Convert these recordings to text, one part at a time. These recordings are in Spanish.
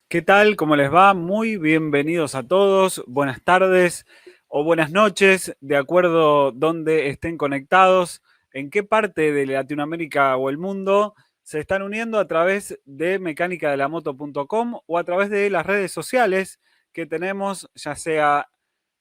¿Qué tal? ¿Cómo les va? Muy bienvenidos a todos. Buenas tardes o buenas noches, de acuerdo dónde estén conectados, en qué parte de Latinoamérica o el mundo se están uniendo a través de mecánicadelamoto.com o a través de las redes sociales que tenemos, ya sea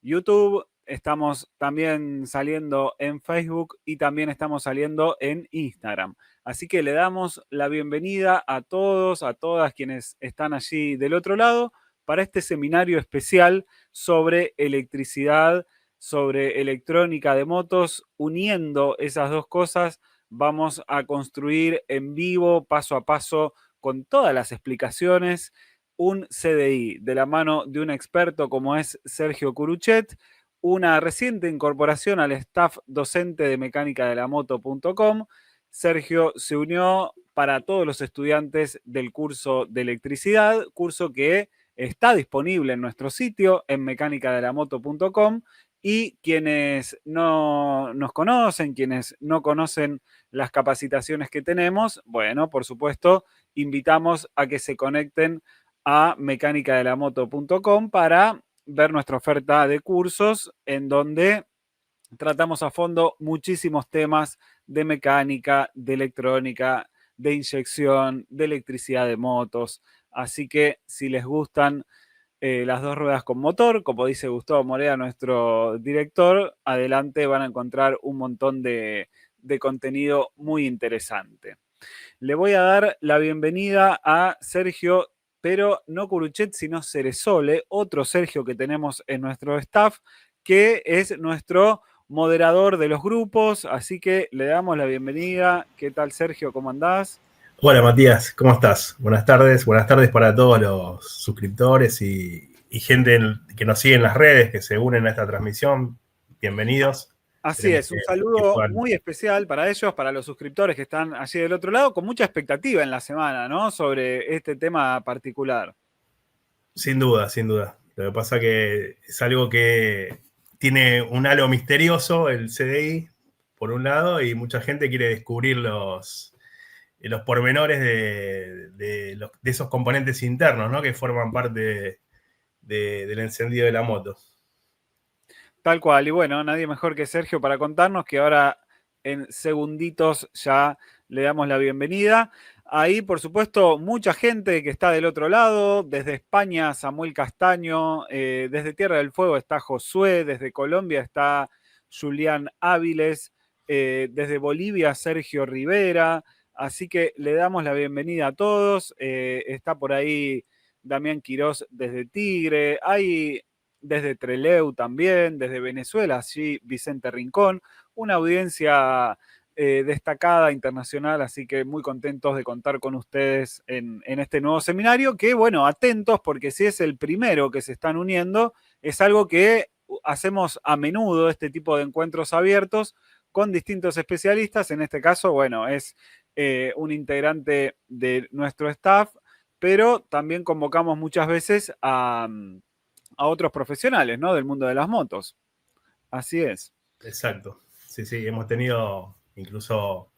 YouTube, estamos también saliendo en Facebook y también estamos saliendo en Instagram. Así que le damos la bienvenida a todos, a todas quienes están allí del otro lado para este seminario especial sobre electricidad, sobre electrónica de motos. Uniendo esas dos cosas, vamos a construir en vivo, paso a paso, con todas las explicaciones, un CDI de la mano de un experto como es Sergio Curuchet, una reciente incorporación al staff docente de mecánicadelamoto.com. Sergio se unió para todos los estudiantes del curso de electricidad, curso que está disponible en nuestro sitio en mecánicadelamoto.com, y quienes no nos conocen, quienes no conocen las capacitaciones que tenemos, bueno, por supuesto, invitamos a que se conecten a mecánicadelamoto.com para ver nuestra oferta de cursos en donde tratamos a fondo muchísimos temas de mecánica, de electrónica, de inyección, de electricidad de motos. Así que si les gustan las dos ruedas con motor, como dice Gustavo Morea, nuestro director, adelante van a encontrar un montón de contenido muy interesante. Le voy a dar la bienvenida a Sergio, pero no Curuchet, sino Ceresole, otro Sergio que tenemos en nuestro staff, que es nuestro moderador de los grupos, así que le damos la bienvenida. ¿Qué tal, Sergio? ¿Cómo andás? Hola Matías, ¿cómo estás? Buenas tardes para todos los suscriptores y gente que nos sigue en las redes, que se unen a esta transmisión. Bienvenidos. Así Esperemos es, un que saludo puedan. muy especial para ellos, para los suscriptores que están allí del otro lado, con mucha expectativa en la semana, ¿no? Sobre este tema particular. Sin duda, sin duda. Lo que pasa que es algo que tiene un halo misterioso, el CDI, por un lado, y mucha gente quiere descubrir los pormenores de esos componentes internos, ¿no? Que forman parte del encendido de la moto. Tal cual, y bueno, nadie mejor que Sergio para contarnos, que ahora en segunditos ya le damos la bienvenida. Ahí, por supuesto, mucha gente que está del otro lado, desde España, Samuel Castaño, desde Tierra del Fuego está Josué, desde Colombia está Julián Áviles, desde Bolivia Sergio Rivera, así que le damos la bienvenida a todos. Está por ahí Damián Quirós desde Tigre, hay desde Trelew también, desde Venezuela, allí Vicente Rincón, una audiencia destacada internacional, así que muy contentos de contar con ustedes en este nuevo seminario, que bueno, atentos porque si es el primero que se están uniendo, es algo que hacemos a menudo, este tipo de encuentros abiertos con distintos especialistas. En este caso, bueno, es un integrante de nuestro staff, pero también convocamos muchas veces a otros profesionales, ¿no? Del mundo de las motos. Así es. Exacto. Sí, sí, hemos tenido incluso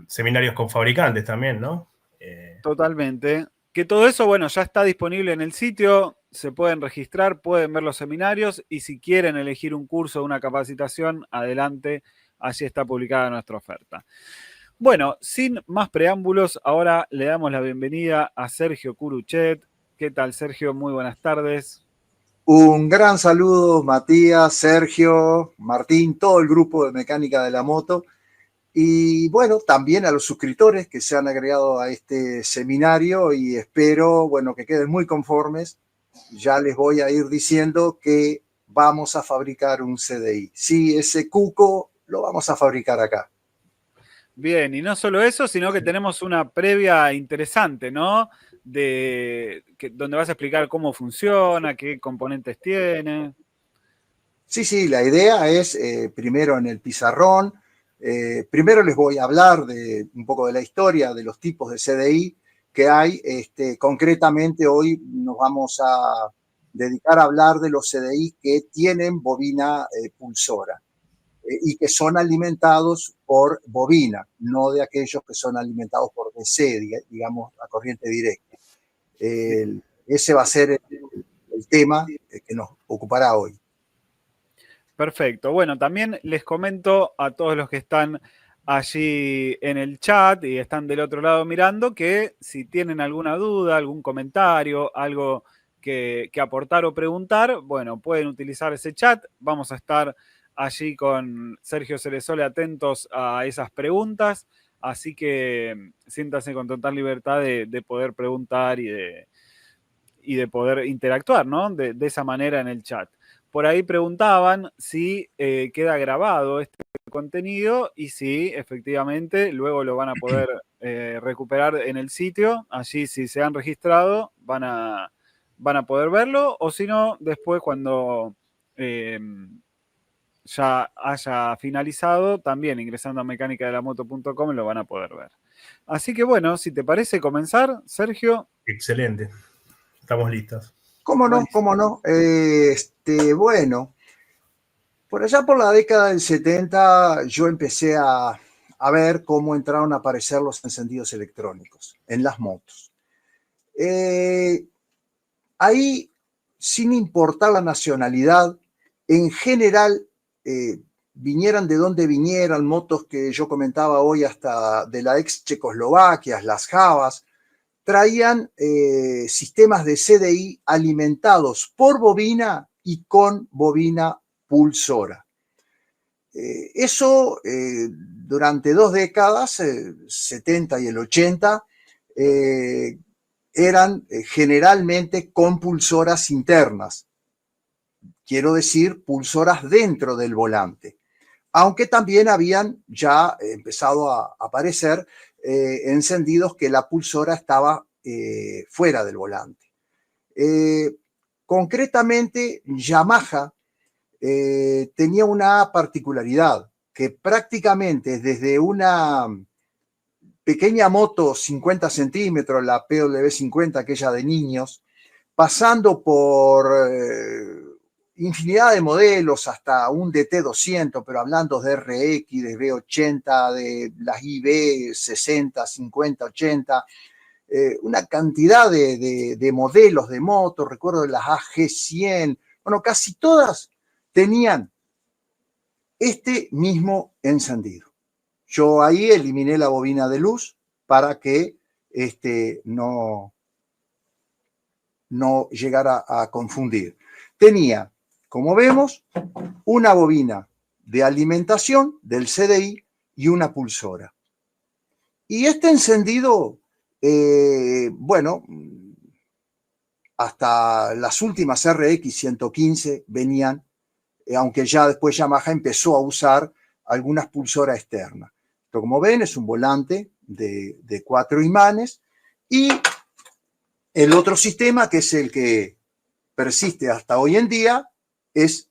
seminarios con fabricantes también, ¿no? Totalmente. Que todo eso, bueno, ya está disponible en el sitio, se pueden registrar, pueden ver los seminarios y si quieren elegir un curso o una capacitación, adelante, allí está publicada nuestra oferta. Bueno, sin más preámbulos, ahora le damos la bienvenida a Sergio Curuchet. ¿Qué tal, Sergio? Muy buenas tardes. Un gran saludo, Matías, Sergio, Martín, todo el grupo de Mecánica de la Moto. Y bueno, también a los suscriptores que se han agregado a este seminario y espero, bueno, que queden muy conformes. Ya les voy a ir diciendo que vamos a fabricar un CDI. Sí, ese cuco lo vamos a fabricar acá. Bien, y no solo eso, sino que tenemos una previa interesante, ¿no? Donde vas a explicar cómo funciona, qué componentes tiene. Sí, sí, la idea es primero en el pizarrón. Primero les voy a hablar de un poco de la historia de los tipos de CDI que hay. Concretamente hoy nos vamos a dedicar a hablar de los CDI que tienen bobina pulsora y que son alimentados por bobina, no de aquellos que son alimentados por DC, digamos, a corriente directa. Ese va a ser el tema que nos ocupará hoy. Perfecto. Bueno, también les comento a todos los que están allí en el chat y están del otro lado mirando que si tienen alguna duda, algún comentario, algo que aportar o preguntar, bueno, pueden utilizar ese chat. Vamos a estar allí con Sergio Ceresole atentos a esas preguntas, así que siéntanse con total libertad de poder preguntar y de poder interactuar, ¿no? De esa manera en el chat. Por ahí preguntaban si queda grabado este contenido y si efectivamente luego lo van a poder recuperar en el sitio. Allí, si se han registrado, van a poder verlo, o si no, después cuando ya haya finalizado, también ingresando a mecánicadelamoto.com lo van a poder ver. Así que bueno, si te parece comenzar, Sergio. Excelente. Estamos listos. ¿Cómo no? ¿Cómo no? Bueno, por allá por la década del 70 yo empecé a ver cómo entraron a aparecer los encendidos electrónicos en las motos. Ahí, sin importar la nacionalidad, en general, vinieran de donde vinieran, motos que yo comentaba hoy hasta de la ex Checoslovaquia, las Javas, traían sistemas de CDI alimentados por bobina y con bobina pulsora. Eso durante 2 décadas, 70 y el 80, eran generalmente con pulsoras internas. Quiero decir, pulsoras dentro del volante. Aunque también habían ya empezado a aparecer encendidos que la pulsora estaba fuera del volante. Concretamente, Yamaha tenía una particularidad, que prácticamente desde una pequeña moto 50 centímetros, la PW50, aquella de niños, pasando por infinidad de modelos, hasta un DT200, pero hablando de RX, de V80, de las IB 60, 50, 80, una cantidad de modelos de motos, recuerdo de las AG100, bueno, casi todas tenían este mismo encendido. Yo ahí eliminé la bobina de luz para que no llegara a confundir. Tenía, como vemos, una bobina de alimentación del CDI y una pulsora. Y este encendido, bueno, hasta las últimas RX 115 venían, aunque ya después Yamaha empezó a usar algunas pulsoras externas. Esto, como ven, es un volante de 4 imanes, y el otro sistema, que es el que persiste hasta hoy en día, es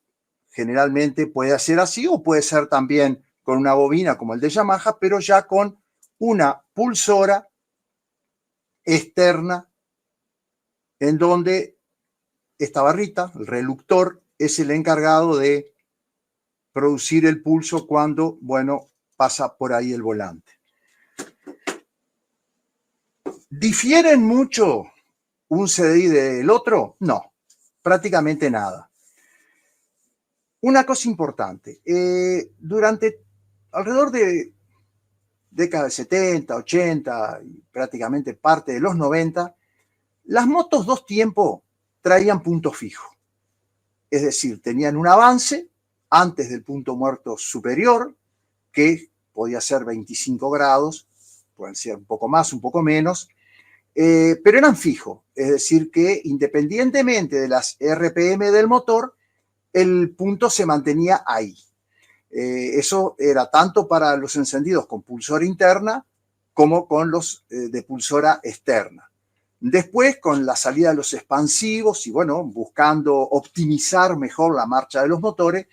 generalmente puede ser así o puede ser también con una bobina como el de Yamaha, pero ya con una pulsora externa en donde esta barrita, el reluctor, es el encargado de producir el pulso cuando, bueno, pasa por ahí el volante. ¿Difieren mucho un CDI del otro? No, prácticamente nada. Una cosa importante, durante alrededor de década de 70, 80 y prácticamente parte de los 90, las motos 2 tiempos traían punto fijo. Es decir, tenían un avance antes del punto muerto superior, que podía ser 25 grados, pueden ser un poco más, un poco menos, pero eran fijos. Es decir, que independientemente de las RPM del motor, el punto se mantenía ahí. Eso era tanto para los encendidos con pulsora interna como con los de pulsora externa. Después, con la salida de los expansivos y, bueno, buscando optimizar mejor la marcha de los motores,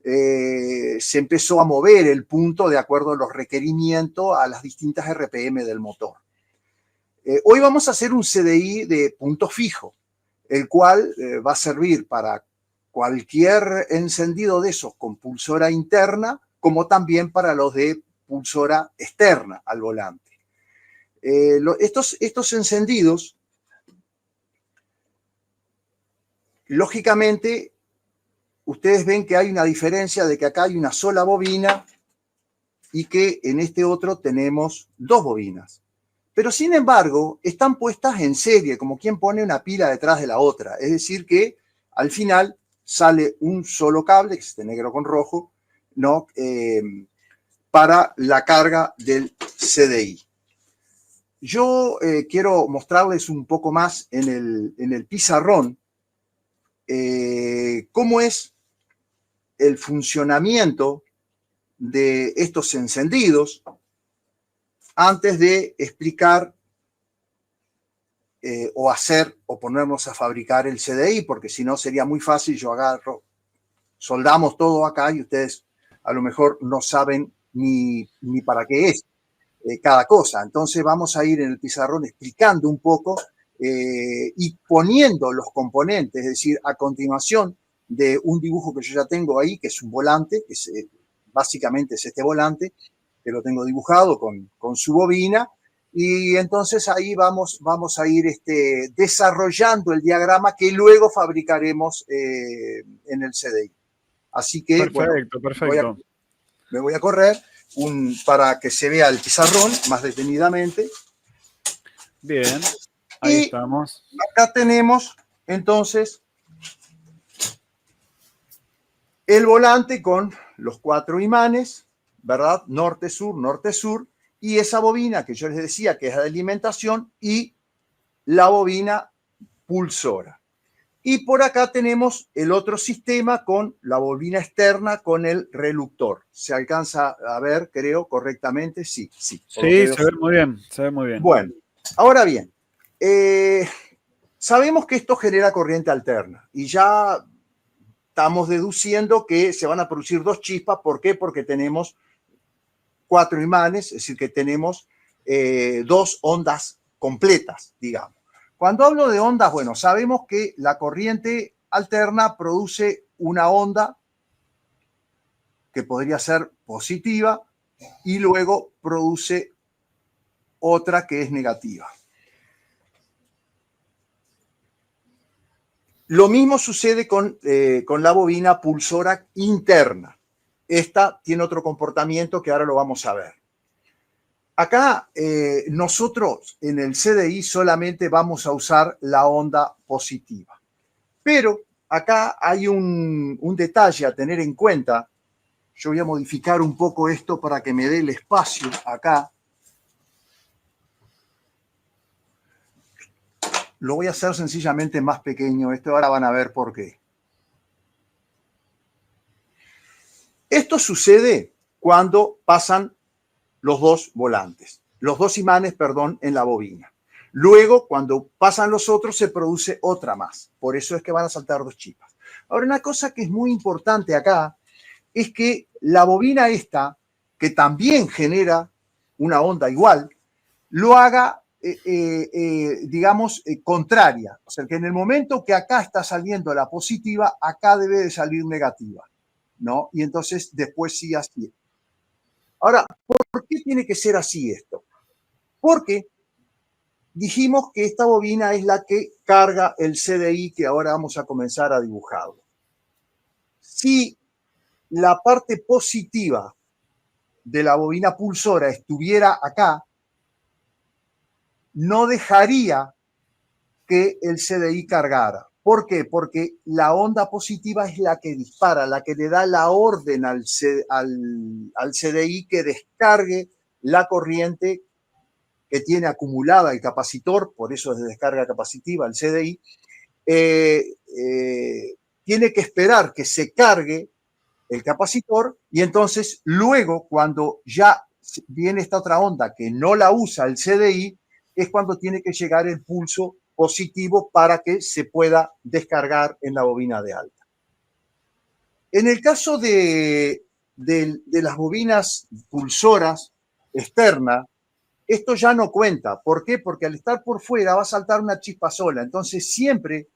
se empezó a mover el punto de acuerdo a los requerimientos a las distintas RPM del motor. Hoy vamos a hacer un CDI de punto fijo, el cual va a servir para cualquier encendido de esos con pulsora interna, como también para los de pulsora externa al volante. Estos encendidos lógicamente, ustedes ven que hay una diferencia de que acá hay una sola bobina y que en este otro tenemos dos bobinas. Pero sin embargo, están puestas en serie, como quien pone una pila detrás de la otra. Es decir, que al final sale un solo cable, que es este negro con rojo, ¿no? Para la carga del CDI. Yo quiero mostrarles un poco más en el pizarrón cómo es el funcionamiento de estos encendidos antes de explicar o hacer o ponernos a fabricar el CDI, porque si no sería muy fácil, yo agarro, soldamos todo acá y ustedes a lo mejor no saben ni para qué es cada cosa. Entonces vamos a ir en el pizarrón explicando un poco y poniendo los componentes, es decir, a continuación de un dibujo que yo ya tengo ahí, que es un volante, que es, básicamente es este volante, que lo tengo dibujado con su bobina, y entonces ahí vamos a ir desarrollando el diagrama que luego fabricaremos en el CDI. Así que, perfecto, bueno, perfecto. me voy a correr para que se vea el pizarrón más detenidamente. Bien, ahí y estamos. Acá tenemos entonces el volante con los 4 imanes, ¿verdad? Norte-sur, norte-sur, y esa bobina que yo les decía que es de alimentación y la bobina pulsora. Y por acá tenemos el otro sistema con la bobina externa con el reluctor. ¿Se alcanza a ver, creo, correctamente? Sí, sí. Sí, se ve muy bien, se ve muy bien. Bueno, ahora bien, sabemos que esto genera corriente alterna y ya estamos deduciendo que se van a producir 2 chispas. ¿Por qué? Porque tenemos 4 imanes, es decir, que tenemos 2 ondas completas, digamos. Cuando hablo de ondas, bueno, sabemos que la corriente alterna produce una onda que podría ser positiva y luego produce otra que es negativa. Lo mismo sucede con la bobina pulsora interna. Esta tiene otro comportamiento que ahora lo vamos a ver. Acá nosotros en el CDI solamente vamos a usar la onda positiva. Pero acá hay un detalle a tener en cuenta. Yo voy a modificar un poco esto para que me dé el espacio acá. Lo voy a hacer sencillamente más pequeño. Esto ahora van a ver por qué. Esto sucede cuando pasan los 2 volantes, los 2 imanes, perdón, en la bobina. Luego, cuando pasan los otros, se produce otra más. Por eso es que van a saltar 2 chispas. Ahora, una cosa que es muy importante acá es que la bobina esta, que también genera una onda igual, lo haga, digamos, contraria. O sea, que en el momento que acá está saliendo la positiva, acá debe de salir negativa, ¿no? Y entonces después sí así. Ahora, ¿por qué tiene que ser así esto? Porque dijimos que esta bobina es la que carga el CDI que ahora vamos a comenzar a dibujarlo. Si la parte positiva de la bobina pulsora estuviera acá, no dejaría que el CDI cargara. ¿Por qué? Porque la onda positiva es la que dispara, la que le da la orden al CDI que descargue la corriente que tiene acumulada el capacitor, por eso es de descarga capacitiva el CDI, tiene que esperar que se cargue el capacitor y entonces luego cuando ya viene esta otra onda que no la usa el CDI, es cuando tiene que llegar el pulso positivo para que se pueda descargar en la bobina de alta. En el caso de las bobinas pulsoras externas, esto ya no cuenta. ¿Por qué? Porque al estar por fuera va a saltar una chispa sola. Entonces siempre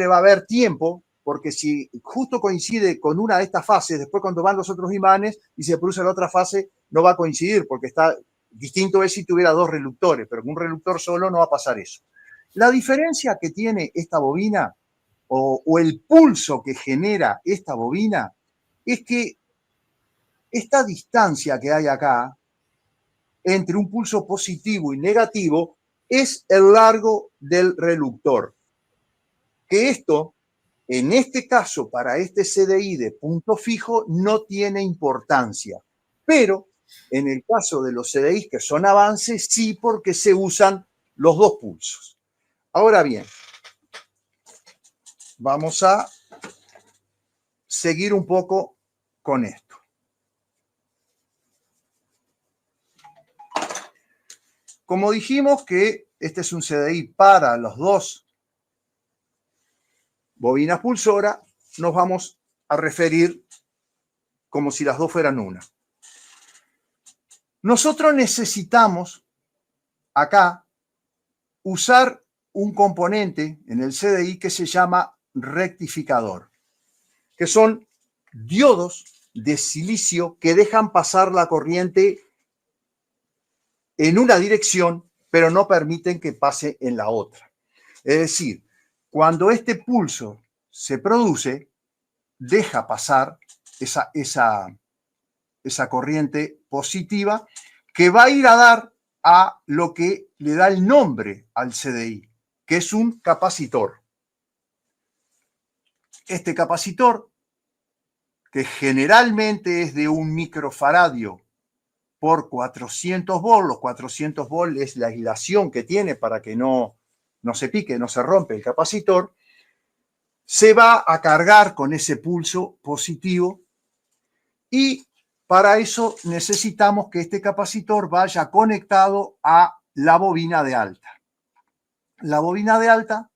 va a haber tiempo, porque si justo coincide con una de estas fases, después cuando van los otros imanes y se produce la otra fase, no va a coincidir, porque está distinto es si tuviera 2 reluctores, pero con un reluctor solo no va a pasar eso. La diferencia que tiene esta bobina o el pulso que genera esta bobina es que esta distancia que hay acá entre un pulso positivo y negativo es el largo del reluctor. Que esto, en este caso, para este CDI de punto fijo, no tiene importancia. Pero en el caso de los CDIs que son avances, sí, porque se usan los dos pulsos. Ahora bien, vamos a seguir un poco con esto. Como dijimos que este es un CDI para los dos bobinas pulsora, nos vamos a referir como si las dos fueran una. Nosotros necesitamos acá usar un componente en el CDI que se llama rectificador, que son diodos de silicio que dejan pasar la corriente en una dirección, pero no permiten que pase en la otra. Es decir, cuando este pulso se produce, deja pasar esa corriente positiva que va a ir a dar a lo que le da el nombre al CDI, que es un capacitor. Este capacitor, que generalmente es de 1 microfaradio por 400 volts, los 400 volts es la aislación que tiene para que no se pique, no se rompe el capacitor, se va a cargar con ese pulso positivo y para eso necesitamos que este capacitor vaya conectado a la bobina de alta. La bobina de alta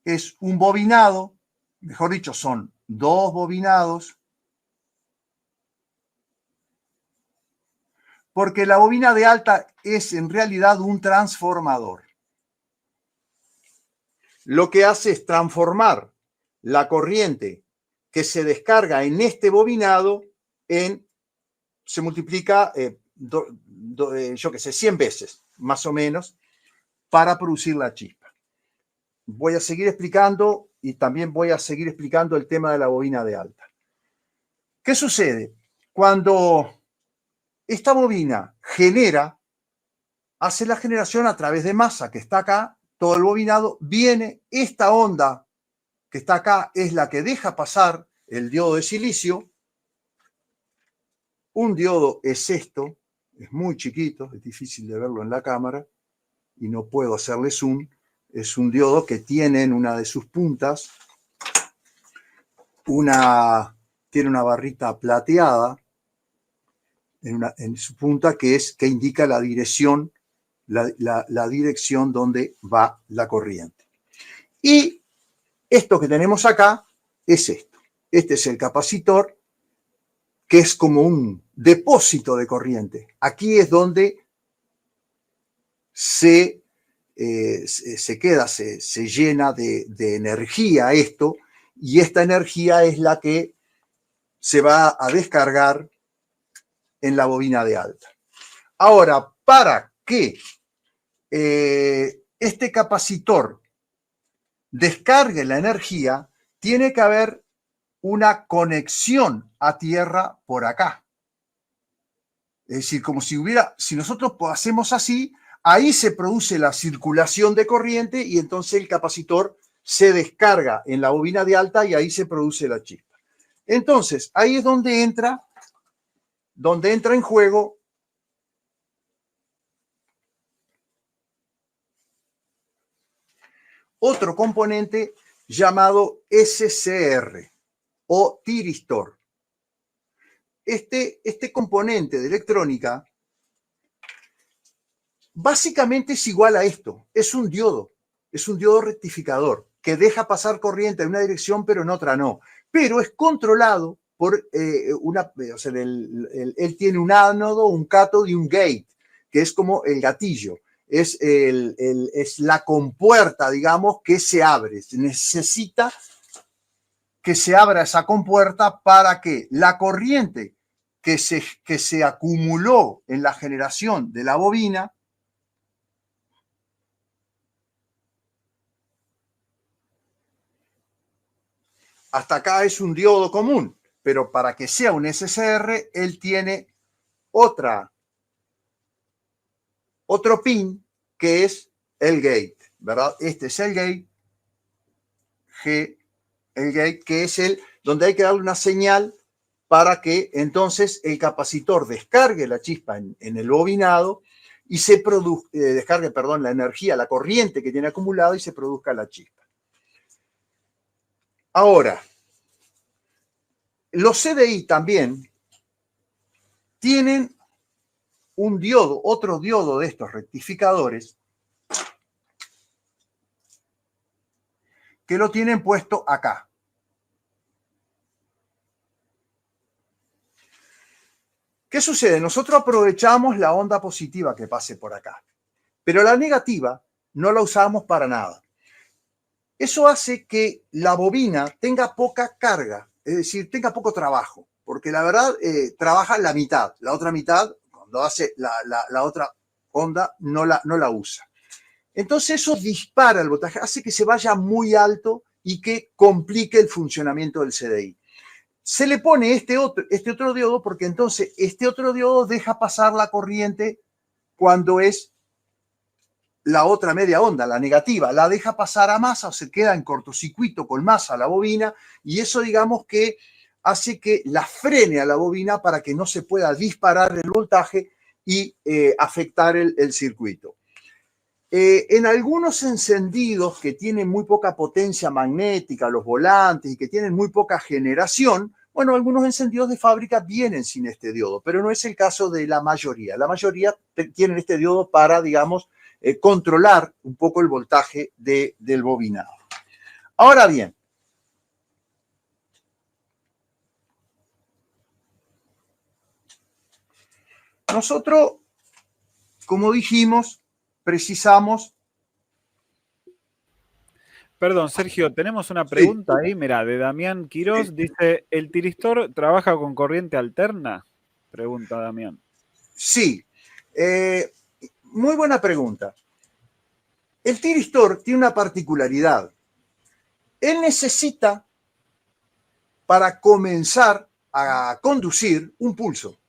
es un bobinado, mejor dicho, son dos bobinados, porque la bobina de alta es en realidad un transformador. Lo que hace es transformar la corriente que se descarga en este bobinado se multiplica, yo qué sé, 100 veces, más o menos, para producir la chispa. Voy a seguir explicando y también voy a seguir explicando el tema de la bobina de alta. ¿Qué sucede? Cuando esta bobina hace la generación a través de masa que está acá, todo el bobinado, viene esta onda que está acá, es la que deja pasar el diodo de silicio. Un diodo es esto, es muy chiquito, es difícil de verlo en la cámara y no puedo hacerle zoom. Es un diodo que tiene en una de sus puntas tiene una barrita plateada en su punta que indica la dirección, la dirección donde va la corriente. Y esto que tenemos acá es esto. Este es el capacitor, que es como un depósito de corriente. Aquí es donde se llena de energía esto, y esta energía es la que se va a descargar en la bobina de alta. Ahora, para que este capacitor descargue la energía, tiene que haber una conexión a tierra por acá. Es decir, como si nosotros hacemos así, ahí se produce la circulación de corriente y entonces el capacitor se descarga en la bobina de alta y ahí se produce la chispa. Entonces, ahí es donde entra en juego otro componente llamado SCR o tiristor. Este componente de electrónica básicamente es igual a esto, es un diodo rectificador que deja pasar corriente en una dirección pero en otra no, pero es controlado por él tiene un ánodo, un cátodo y un gate, que es como el gatillo, es la compuerta, digamos, que se abre. Se necesita que se abra esa compuerta para que la corriente que se acumuló en la generación de la bobina hasta acá es un diodo común, pero para que sea un SCR, él tiene otro pin que es el gate, ¿verdad? Este es el gate, el gate, que es el donde hay que darle una señal para que entonces el capacitor descargue la chispa en el bobinado y descargue, perdón, la energía, la corriente que tiene acumulado y se produzca la chispa. Ahora, los CDI también tienen un diodo, otro diodo de estos rectificadores, que lo tienen puesto acá. ¿Qué sucede? Nosotros aprovechamos la onda positiva que pase por acá, pero la negativa no la usamos para nada. Eso hace que la bobina tenga poca carga, es decir, tenga poco trabajo, porque la verdad trabaja la mitad, la otra mitad, cuando hace la otra onda, no la usa. Entonces eso dispara el voltaje, hace que se vaya muy alto y que complique el funcionamiento del CDI. Se le pone este otro diodo porque entonces este otro diodo deja pasar la corriente cuando es la otra media onda, la negativa, la deja pasar a masa o se queda en cortocircuito con masa la bobina y eso digamos que hace que la frene a la bobina para que no se pueda disparar el voltaje y afectar el circuito. En algunos encendidos que tienen muy poca potencia magnética, los volantes, y que tienen muy poca generación, bueno, algunos encendidos de fábrica vienen sin este diodo, pero no es el caso de la mayoría. La mayoría tienen este diodo para, digamos, controlar un poco el voltaje del bobinado. Ahora bien, nosotros, como dijimos, precisamos... Perdón, Sergio, tenemos una pregunta ahí, mira, de Damián Quirós, dice, ¿el tiristor trabaja con corriente alterna? Pregunta Damián. Sí, muy buena pregunta. El tiristor tiene una particularidad. Él necesita, para comenzar a conducir, un pulso.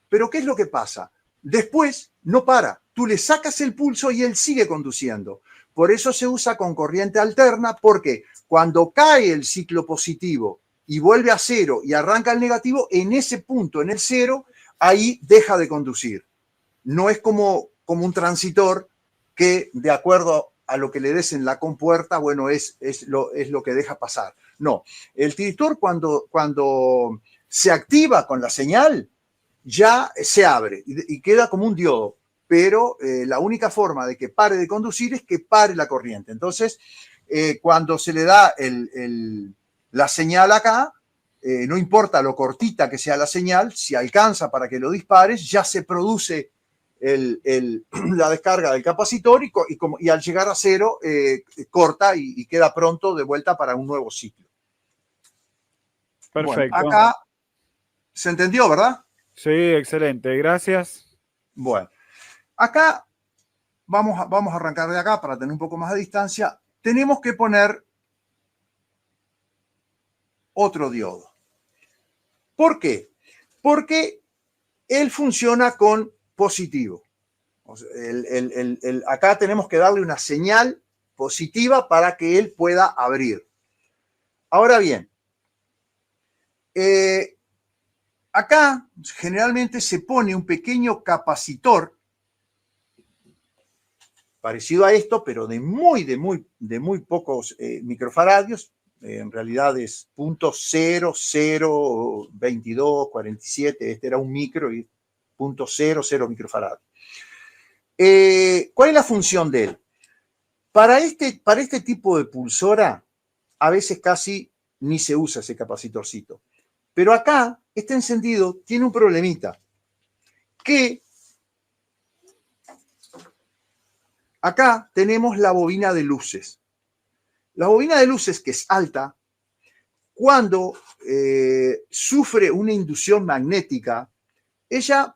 Pero ¿qué es lo que pasa? Después no para. Tú le sacas el pulso y él sigue conduciendo. Por eso se usa con corriente alterna, porque cuando cae el ciclo positivo y vuelve a cero y arranca el negativo, en ese punto, en el cero, ahí deja de conducir. No es como un transitor que, de acuerdo a lo que le des en la compuerta, bueno, es lo que deja pasar. No, el tiristor cuando se activa con la señal, ya se abre y queda como un diodo. Pero la única forma de que pare de conducir es que pare la corriente. Entonces, cuando se le da la señal acá, no importa lo cortita que sea la señal, si alcanza para que lo dispares, ya se produce la descarga del capacitor y al llegar a cero corta y queda pronto de vuelta para un nuevo ciclo. Perfecto. Bueno, acá se entendió, ¿verdad? Sí, excelente, gracias. Bueno, acá vamos a arrancar de acá para tener un poco más de distancia. Tenemos que poner otro diodo. ¿Por qué? Porque él funciona con positivo. O sea, acá tenemos que darle una señal positiva para que él pueda abrir. Ahora bien, acá generalmente se pone un pequeño capacitor parecido a esto, pero de muy pocos microfaradios. En realidad es 0.002247. Este era un micro y 0.00 microfarad. ¿Cuál es la función de él? Para este tipo de pulsora, a veces casi ni se usa ese capacitorcito. Pero acá, este encendido tiene un problemita, que acá tenemos la bobina de luces. La bobina de luces, que es alta, cuando sufre una inducción magnética, ella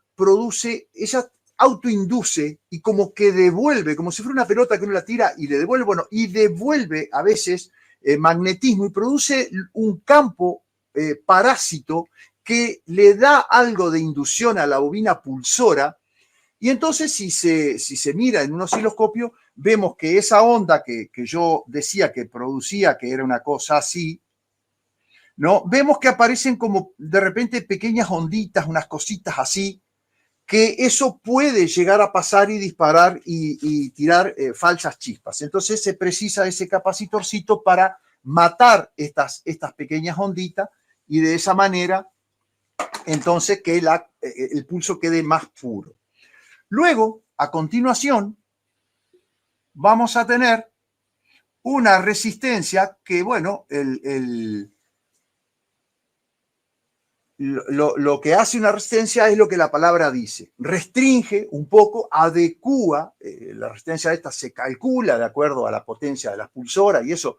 autoinduce y como que devuelve, como si fuera una pelota que uno la tira y le devuelve, bueno, y devuelve a veces magnetismo y produce un campo parásito que le da algo de inducción a la bobina pulsora. Y entonces, si se mira en un osciloscopio, vemos que esa onda que yo decía que producía, que era una cosa así, ¿no? Vemos que aparecen como de repente pequeñas onditas, unas cositas así, que eso puede llegar a pasar y disparar y tirar falsas chispas. Entonces se precisa ese capacitorcito para matar estas pequeñas onditas y de esa manera, entonces, que el pulso quede más puro. Luego, a continuación, vamos a tener una resistencia que, bueno, lo que hace una resistencia es lo que la palabra dice. Restringe un poco, adecúa, la resistencia esta se calcula de acuerdo a la potencia de las pulsoras y eso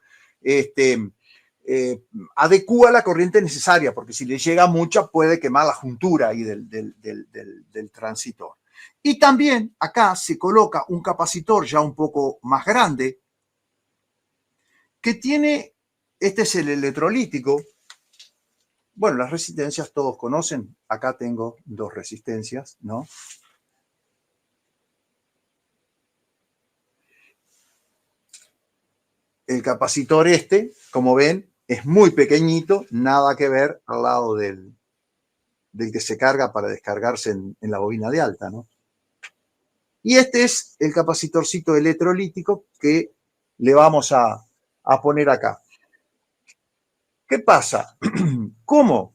adecúa la corriente necesaria, porque si le llega mucha puede quemar la juntura ahí del transitor. Y también acá se coloca un capacitor ya un poco más grande que tiene, este es el electrolítico. Bueno, las resistencias todos conocen. Acá tengo dos resistencias, ¿no? El capacitor como ven, es muy pequeñito, nada que ver al lado del que se carga para descargarse en la bobina de alta, ¿no? Y este es el capacitorcito electrolítico que le vamos a poner acá. ¿Qué pasa? ¿Cómo?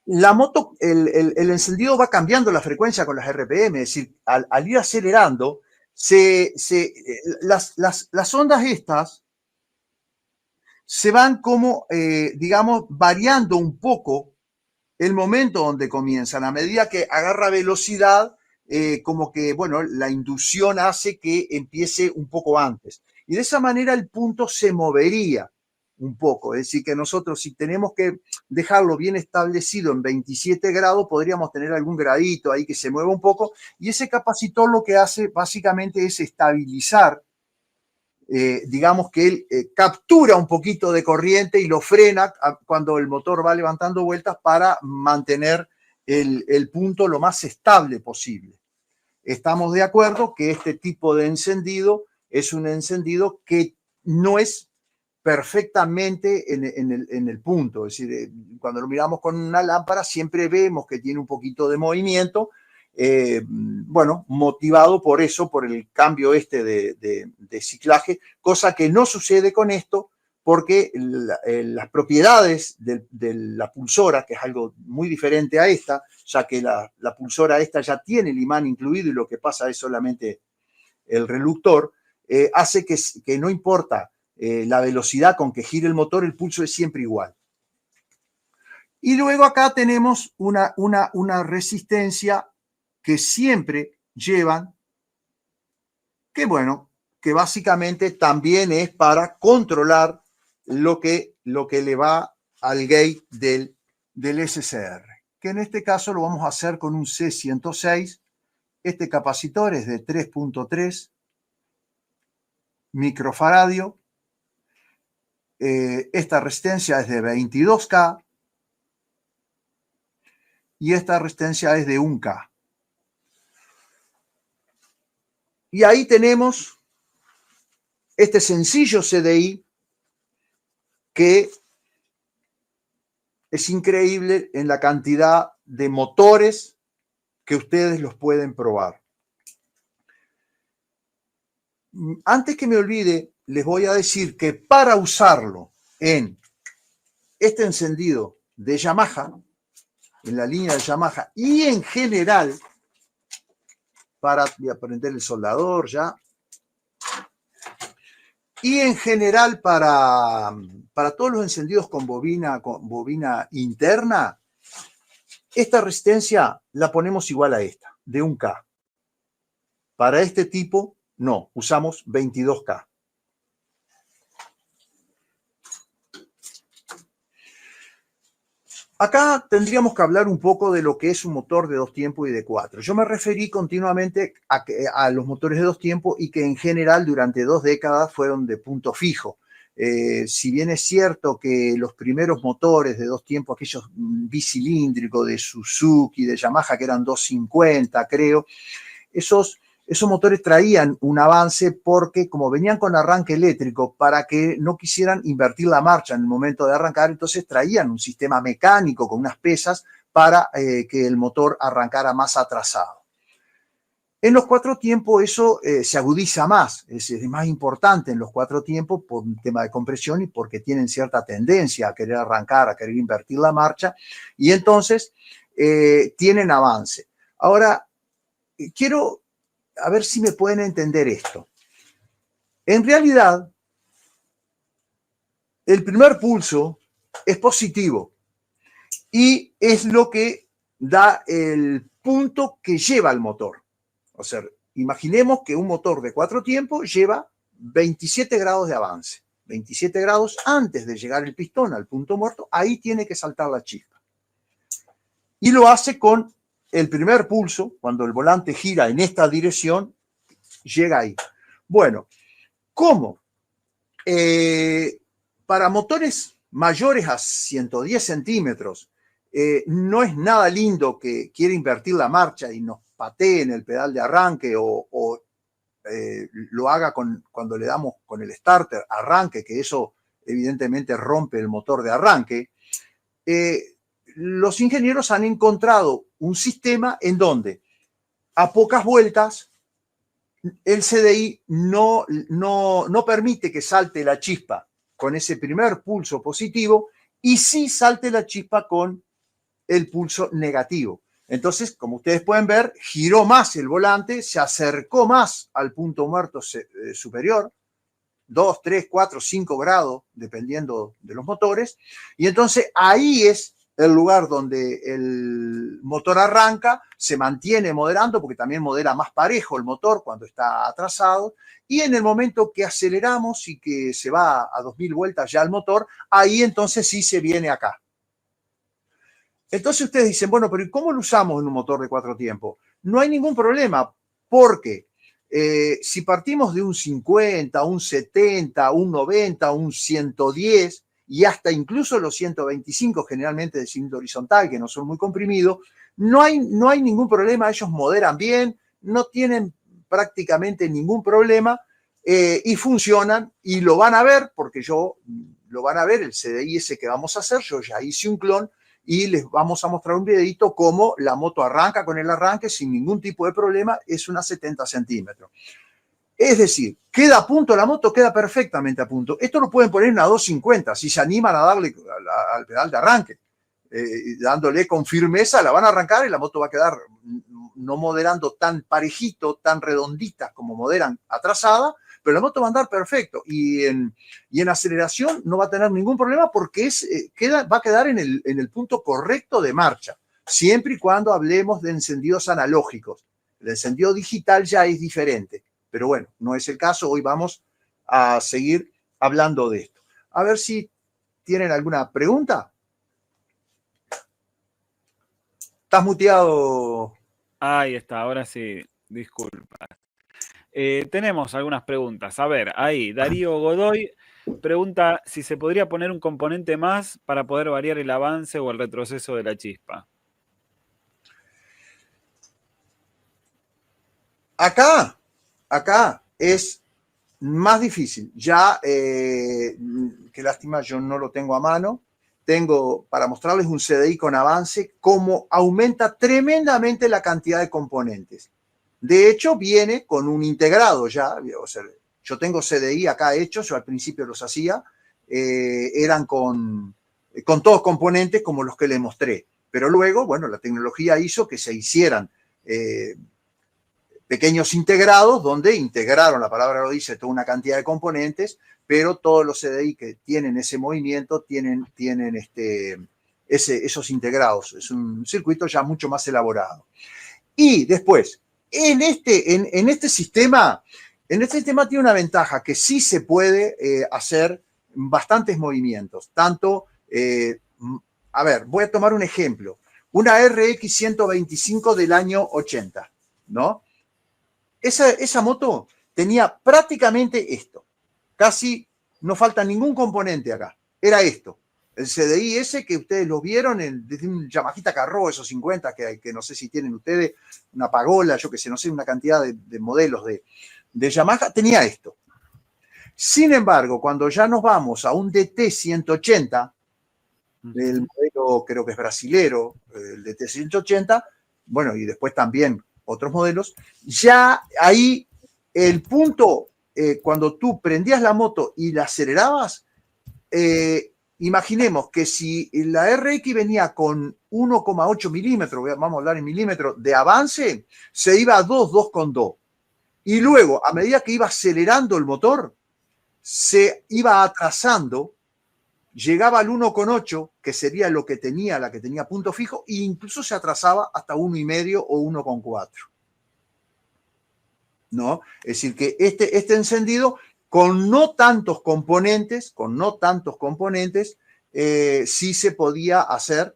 La moto, el encendido va cambiando la frecuencia con las RPM, es decir, al ir acelerando, las ondas estas se van como, digamos, variando un poco el momento donde comienzan. A medida que agarra velocidad, como que, bueno, la inducción hace que empiece un poco antes. Y de esa manera el punto se movería un poco. Es decir, que nosotros si tenemos que dejarlo bien establecido en 27 grados, podríamos tener algún gradito ahí que se mueva un poco. Y ese capacitor lo que hace básicamente es estabilizar, digamos que él captura un poquito de corriente y lo frena cuando el motor va levantando vueltas para mantener el punto lo más estable posible. Estamos de acuerdo que este tipo de encendido es un encendido que no es perfectamente en el punto. Es decir, cuando lo miramos con una lámpara siempre vemos que tiene un poquito de movimiento, bueno, motivado por eso, por el cambio de ciclaje, cosa que no sucede con esto porque las propiedades de la pulsora, que es algo muy diferente a esta, ya que la pulsora esta ya tiene el imán incluido y lo que pasa es solamente el reductor, hace que no importa la velocidad con que gire el motor, el pulso es siempre igual. Y luego acá tenemos una resistencia que siempre llevan, que bueno, que básicamente también es para controlar lo que le va al gate del SCR, que en este caso lo vamos a hacer con un C106. Este capacitor es de 3.3 microfaradio. Esta resistencia es de 22K y esta resistencia es de 1K. Y ahí tenemos este sencillo CDI que es increíble en la cantidad de motores que ustedes los pueden probar. Antes que me olvide, les voy a decir que para usarlo en este encendido de Yamaha, en la línea de Yamaha y en general, voy a prender el soldador ya, y en general para todos los encendidos con bobina interna, esta resistencia la ponemos igual a esta, de 1K. Para este tipo, no, usamos 22K. Acá tendríamos que hablar un poco de lo que es un motor de 2 tiempos y de 4. Yo me referí continuamente a los motores de 2 tiempos y que en general durante 2 décadas fueron de punto fijo. Si bien es cierto que los primeros motores de 2 tiempos, aquellos bicilíndricos de Suzuki, de Yamaha, que eran 250, creo, esos motores traían un avance porque como venían con arranque eléctrico, para que no quisieran invertir la marcha en el momento de arrancar, entonces traían un sistema mecánico con unas pesas para que el motor arrancara más atrasado. En los 4 tiempos eso se agudiza más, es más importante en los 4 tiempos por un tema de compresión y porque tienen cierta tendencia a querer arrancar, a querer invertir la marcha, y entonces tienen avance. Ahora, quiero a ver si me pueden entender esto. En realidad, el primer pulso es positivo y es lo que da el punto que lleva el motor. O sea, imaginemos que un motor de 4 tiempos lleva 27 grados de avance. 27 grados antes de llegar el pistón al punto muerto, ahí tiene que saltar la chispa. Y lo hace con el primer pulso, cuando el volante gira en esta dirección, llega ahí. Bueno, ¿cómo? Para motores mayores a 110 centímetros, no es nada lindo que quiera invertir la marcha y nos patee en el pedal de arranque o lo haga cuando le damos con el starter arranque, que eso evidentemente rompe el motor de arranque. Los ingenieros han encontrado un sistema en donde a pocas vueltas el CDI no permite que salte la chispa con ese primer pulso positivo y sí salte la chispa con el pulso negativo. Entonces, como ustedes pueden ver, giró más el volante, se acercó más al punto muerto superior, 2, 3, 4, 5 grados, dependiendo de los motores, y entonces ahí es el lugar donde el motor arranca, se mantiene moderando, porque también modera más parejo el motor cuando está atrasado, y en el momento que aceleramos y que se va a 2000 vueltas ya el motor, ahí entonces sí se viene acá. Entonces ustedes dicen, bueno, pero ¿y cómo lo usamos en un motor de 4 tiempos? No hay ningún problema, porque si partimos de un 50, un 70, un 90, un 110 y hasta incluso los 125 generalmente de cilindro horizontal, que no son muy comprimidos, no hay ningún problema, ellos moderan bien, no tienen prácticamente ningún problema y funcionan y lo van a ver, porque lo van a ver el CDI ese que vamos a hacer, yo ya hice un clon y les vamos a mostrar un videito cómo la moto arranca con el arranque sin ningún tipo de problema, es una 70 centímetros. Es decir, queda a punto la moto, queda perfectamente a punto. Esto lo pueden poner en una 250, si se animan a darle al pedal de arranque, dándole con firmeza, la van a arrancar y la moto va a quedar no moderando tan parejito, tan redondita como moderan atrasada, pero la moto va a andar perfecto y en aceleración no va a tener ningún problema porque va a quedar en el punto correcto de marcha, siempre y cuando hablemos de encendidos analógicos. El encendido digital ya es diferente, pero bueno, no es el caso. Hoy vamos a seguir hablando de esto. A ver si tienen alguna pregunta. ¿Estás muteado? Ahí está, ahora sí, disculpa. Tenemos algunas preguntas. A ver, ahí, Darío Godoy pregunta si se podría poner un componente más para poder variar el avance o el retroceso de la chispa. Acá es más difícil. Ya, qué lástima, yo no lo tengo a mano. Tengo para mostrarles un CDI con avance, cómo aumenta tremendamente la cantidad de componentes. De hecho, viene con un integrado ya. O sea, yo tengo CDI acá hechos, yo al principio los hacía, eran con todos componentes como los que les mostré. Pero luego, bueno, la tecnología hizo que se hicieran pequeños integrados donde integraron, la palabra lo dice, toda una cantidad de componentes, pero todos los CDI que tienen ese movimiento tienen esos integrados. Es un circuito ya mucho más elaborado. Y después, en este sistema tiene una ventaja, que sí se puede hacer bastantes movimientos. Tanto, a ver, voy a tomar un ejemplo. Una RX 125 del año 80, ¿no? Esa moto tenía prácticamente esto, casi No falta ningún componente acá. Era esto. El CDI ese que ustedes lo vieron desde un Yamahita Carro, esos 50 que no sé si tienen ustedes, una Pagola, yo que sé, no sé, una cantidad de modelos de Yamaha, tenía esto. Sin embargo, cuando ya nos vamos a un DT 180, el modelo creo que es brasilero, el DT 180, bueno, y después también otros modelos, ya ahí el punto, cuando tú prendías la moto y la acelerabas, imaginemos que si la RX venía con 1,8 milímetros, vamos a hablar en milímetros, de avance, se iba a 2, 2,2. Y luego, a medida que iba acelerando el motor, se iba atrasando, llegaba al 1,8, que sería lo que tenía, la que tenía punto fijo, e incluso se atrasaba hasta 1,5 o 1,4. ¿No? Es decir, que este encendido, con no tantos componentes, sí se podía hacer,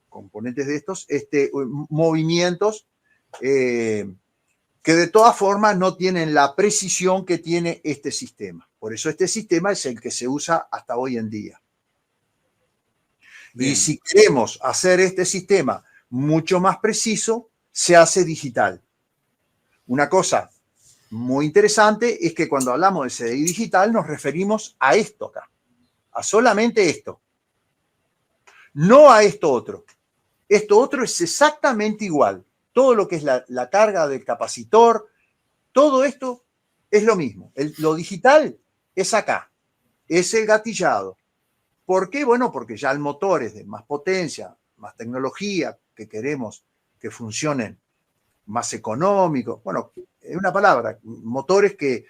componentes de estos, movimientos que de todas formas no tienen la precisión que tiene este sistema. Por eso este sistema es el que se usa hasta hoy en día. Bien. Y si queremos hacer este sistema mucho más preciso, se hace digital. Una cosa muy interesante es que cuando hablamos de CDI digital nos referimos a esto acá, a solamente esto, no a esto otro. Esto otro es exactamente igual. Todo lo que es la carga del capacitor, todo esto es lo mismo. Lo digital es acá, es el gatillado. ¿Por qué? Bueno, porque ya el motor es de más potencia, más tecnología, que queremos que funcionen más económicos. Bueno, en una palabra, motores que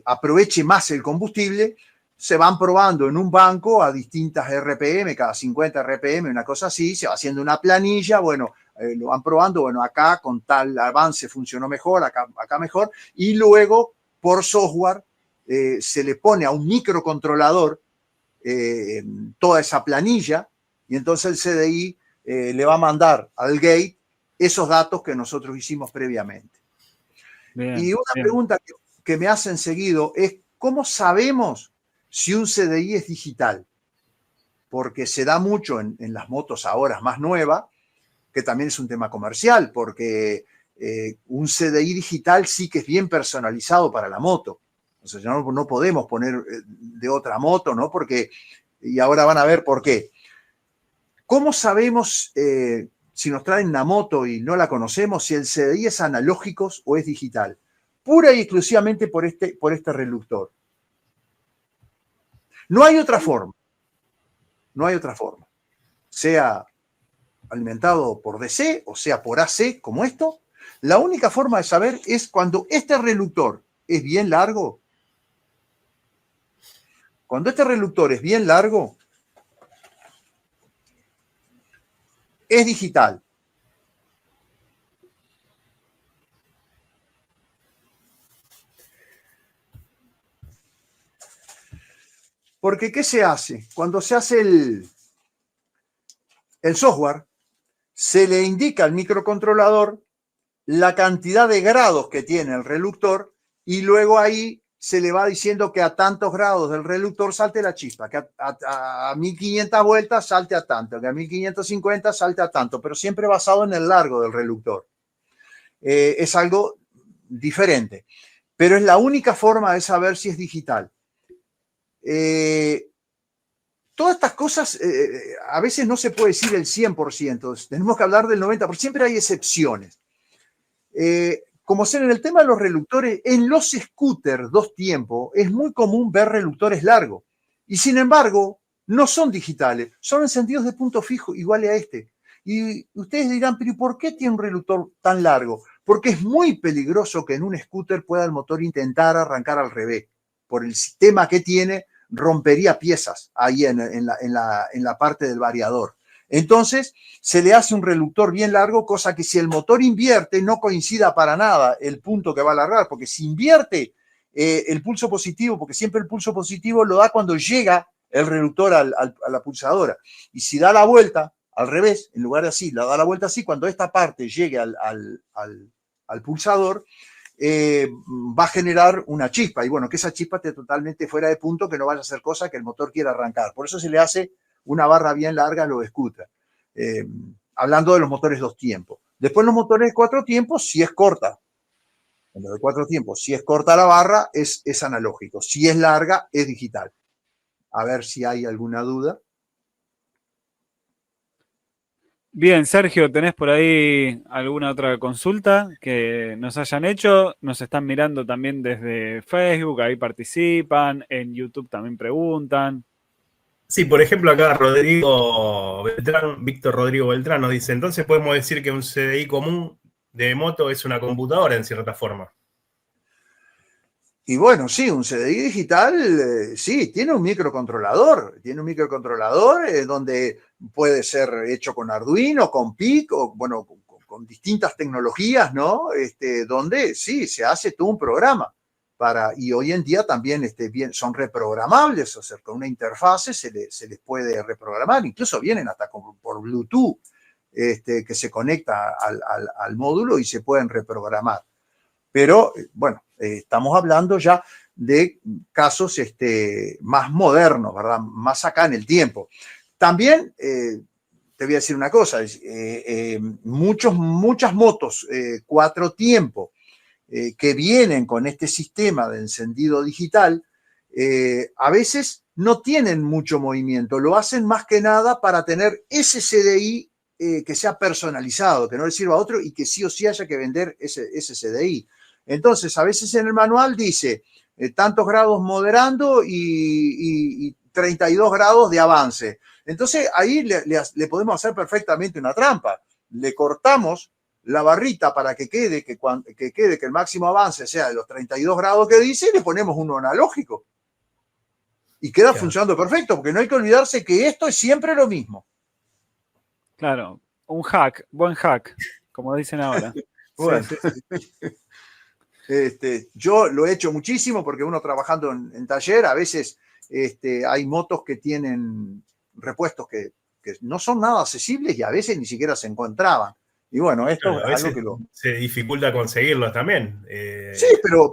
aproveche más el combustible, se van probando en un banco a distintas RPM, cada 50 RPM, una cosa así, se va haciendo una planilla, bueno, lo van probando, bueno, acá con tal avance funcionó mejor, acá mejor, y luego por software se le pone a un microcontrolador toda esa planilla, y entonces el CDI le va a mandar al gate esos datos que nosotros hicimos previamente. Bien, y una pregunta que me hacen seguido es, ¿cómo sabemos si un CDI es digital? Porque se da mucho en las motos ahora más nuevas, que también es un tema comercial, porque un CDI digital sí que es bien personalizado para la moto. O sea, no podemos poner de otra moto, ¿no? Porque, y ahora van a ver por qué. ¿Cómo sabemos si nos traen una moto y no la conocemos, si el CDI es analógico o es digital? Pura y exclusivamente por este reductor. No hay otra forma. No hay otra forma. Sea alimentado por DC o sea por AC, como esto, la única forma de saber es cuando este reductor es bien largo. Cuando este reductor es bien largo, es digital. Porque, ¿qué se hace? Cuando se hace el software, se le indica al microcontrolador la cantidad de grados que tiene el reductor y luego ahí se le va diciendo que a tantos grados del reductor salte la chispa, que a 1500 vueltas salte a tanto, que a 1550 salte a tanto, pero siempre basado en el largo del reductor. Es algo diferente, pero es la única forma de saber si es digital. Todas estas cosas a veces no se puede decir el 100%, tenemos que hablar del 90%, siempre hay excepciones. Como ser en el tema de los reductores, en los scooters dos tiempos es muy común ver reductores largos y sin embargo no son digitales, son encendidos de punto fijo iguales a este. Y ustedes dirán, pero ¿por qué tiene un reductor tan largo? Porque es muy peligroso que en un scooter pueda el motor intentar arrancar al revés. Por el sistema que tiene, rompería piezas ahí en la parte del variador. Entonces, se le hace un reductor bien largo, cosa que si el motor invierte, no coincida para nada el punto que va a alargar, porque si invierte el pulso positivo, porque siempre el pulso positivo lo da cuando llega el reductor a la pulsadora. Y si da la vuelta, al revés, en lugar de así, la da la vuelta así, cuando esta parte llegue al pulsador, va a generar una chispa. Y bueno, que esa chispa esté totalmente fuera de punto, que no vaya a hacer cosa que el motor quiera arrancar. Por eso se le hace una barra bien larga a los scooters. Hablando de los motores 2 tiempos. Después los motores de 4 tiempos, si es corta. En los de 4 tiempos, si es corta la barra, es analógico. Si es larga, es digital. A ver si hay alguna duda. Bien, Sergio, ¿tenés por ahí alguna otra consulta que nos hayan hecho? Nos están mirando también desde Facebook, ahí participan, en YouTube también preguntan. Sí, por ejemplo, acá Rodrigo Beltrán, Víctor Rodrigo Beltrán nos dice, entonces podemos decir que un CDI común de moto es una computadora en cierta forma. Y bueno, sí, un CDI digital, sí, tiene un microcontrolador donde puede ser hecho con Arduino, con PIC, o bueno, con distintas tecnologías, ¿no? Donde sí, se hace todo un programa. Y hoy en día también son reprogramables, o sea, con una interfase se les puede reprogramar, incluso vienen hasta por Bluetooth, que se conecta al módulo y se pueden reprogramar. Pero, bueno, estamos hablando ya de casos más modernos, ¿verdad? Más acá en el tiempo. También, te voy a decir una cosa, muchas motos 4 tiempos que vienen con este sistema de encendido digital, a veces no tienen mucho movimiento, lo hacen más que nada para tener ese CDI que sea personalizado, que no le sirva a otro y que sí o sí haya que vender ese CDI. Entonces, a veces en el manual dice tantos grados moderando y 32 grados de avance. Entonces, ahí le podemos hacer perfectamente una trampa. Le cortamos la barrita para que quede que el máximo avance sea de los 32 grados que dice y le ponemos uno analógico. Y queda funcionando perfecto, porque no hay que olvidarse que esto es siempre lo mismo. Claro, un hack, buen hack, como dicen ahora. Bueno. Sí. Yo lo he hecho muchísimo porque uno trabajando en taller, a veces hay motos que tienen repuestos que no son nada accesibles y a veces ni siquiera se encontraban. Y bueno, esto claro, es algo que se dificulta conseguirlos también. Sí, pero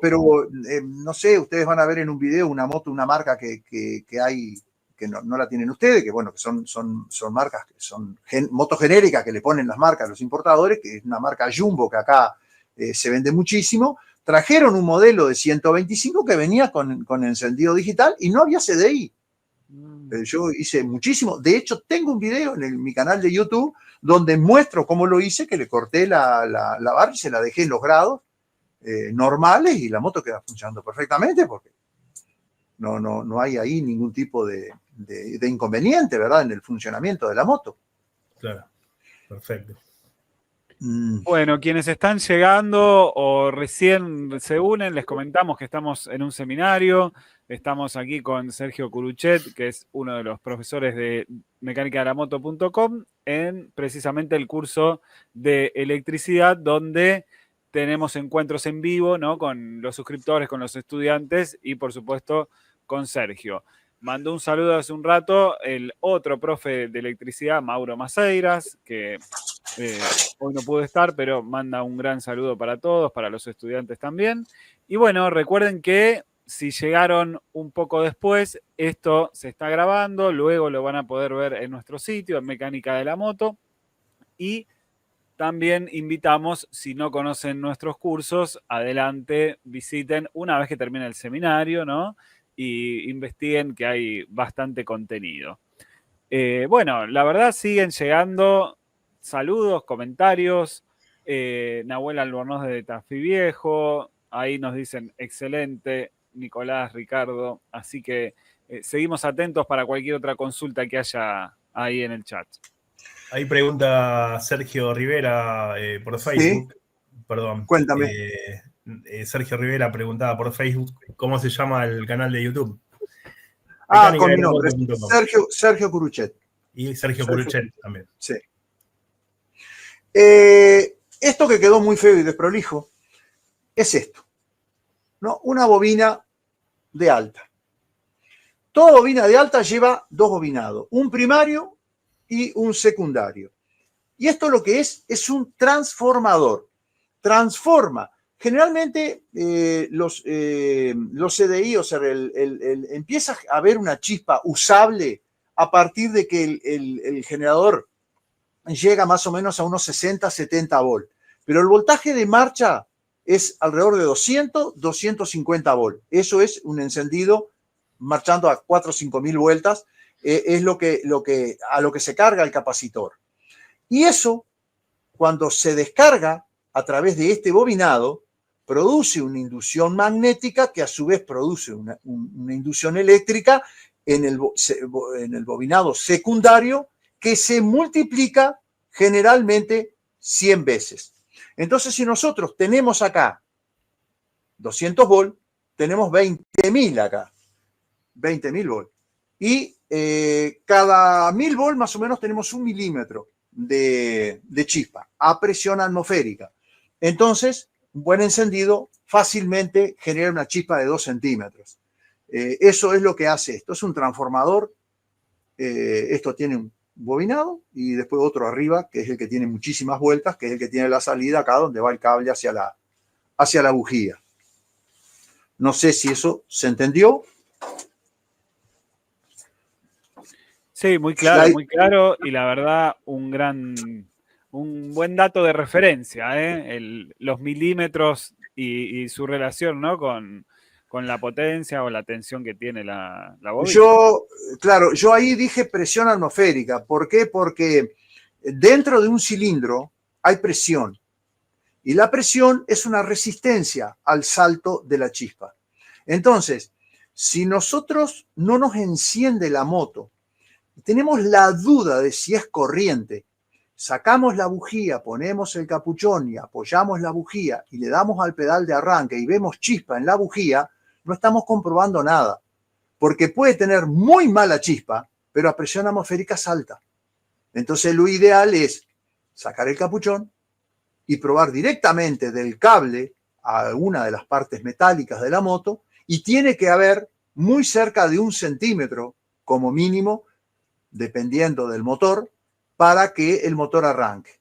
no sé, ustedes van a ver en un video una moto, una marca que hay, que no la tienen ustedes, que bueno, que son marcas, que son motos genéricas que le ponen las marcas a los importadores, que es una marca Jumbo que acá se vende muchísimo. Trajeron un modelo de 125 que venía con encendido digital y no había CDI. Yo hice muchísimo. De hecho, tengo un video en mi canal de YouTube donde muestro cómo lo hice, que le corté la barra y se la dejé en los grados normales y la moto queda funcionando perfectamente porque no hay ahí ningún tipo de inconveniente, ¿verdad? En el funcionamiento de la moto. Claro, perfecto. Bueno, quienes están llegando o recién se unen, les comentamos que estamos en un seminario. Estamos aquí con Sergio Curuchet, que es uno de los profesores de mecánicadelamoto.com, en precisamente el curso de electricidad, donde tenemos encuentros en vivo, ¿no? Con los suscriptores, con los estudiantes y, por supuesto, con Sergio. Mandó un saludo hace un rato el otro profe de electricidad, Mauro Maceiras, que hoy no pudo estar, pero manda un gran saludo para todos, para los estudiantes también. Y bueno, recuerden que si llegaron un poco después, esto se está grabando, luego lo van a poder ver en nuestro sitio, en Mecánica de la Moto. Y también invitamos, si no conocen nuestros cursos, adelante, visiten una vez que termine el seminario, ¿no? Y investiguen que hay bastante contenido. Bueno, la verdad siguen llegando saludos, comentarios. Nahuel Albornoz de Tafí Viejo, ahí nos dicen excelente, Nicolás, Ricardo, así que seguimos atentos para cualquier otra consulta que haya ahí en el chat. Ahí pregunta Sergio Rivera por Facebook. ¿Sí? Perdón. Cuéntame. Sergio Rivera preguntaba por Facebook cómo se llama el canal de YouTube. Con mi nombre, Sergio Curuchet. Y Sergio Curuchet también. Sí. Esto que quedó muy feo y desprolijo es esto, ¿no? Una bobina de alta. Toda bobina de alta lleva 2 bobinados, un primario y un secundario. Y esto lo que es un transformador. Transforma Generalmente los CDI, o sea, empieza a haber una chispa usable a partir de que el generador llega más o menos a unos 60, 70 volt. Pero el voltaje de marcha es alrededor de 200, 250 volt. Eso es un encendido marchando a 4 o 5 mil vueltas, es a lo que se carga el capacitor. Y eso, cuando se descarga a través de este bobinado, produce una inducción magnética que a su vez produce una inducción eléctrica en el bobinado secundario que se multiplica generalmente 100 veces. Entonces, si nosotros tenemos acá 200 volt, tenemos 20.000 acá, 20.000 volt. Y cada 1000 volt más o menos tenemos 1 milímetro de chispa a presión atmosférica. Entonces, un buen encendido fácilmente genera una chispa de 2 centímetros. Eso es lo que hace esto. Es un transformador. Esto tiene un bobinado y después otro arriba, que es el que tiene muchísimas vueltas, que es el que tiene la salida acá donde va el cable hacia la bujía. No sé si eso se entendió. Sí, muy claro, y la verdad un buen dato de referencia, los milímetros y su relación, ¿no? con la potencia o la tensión que tiene la bobina. Yo ahí dije presión atmosférica. ¿Por qué? Porque dentro de un cilindro hay presión y la presión es una resistencia al salto de la chispa. Entonces, si nosotros no nos enciende la moto, tenemos la duda de si es corriente, sacamos la bujía, ponemos el capuchón y apoyamos la bujía y le damos al pedal de arranque y vemos chispa en la bujía, no estamos comprobando nada, porque puede tener muy mala chispa, pero a presión atmosférica salta. Entonces lo ideal es sacar el capuchón y probar directamente del cable a una de las partes metálicas de la moto, y tiene que haber muy cerca de 1 centímetro como mínimo, dependiendo del motor, para que el motor arranque.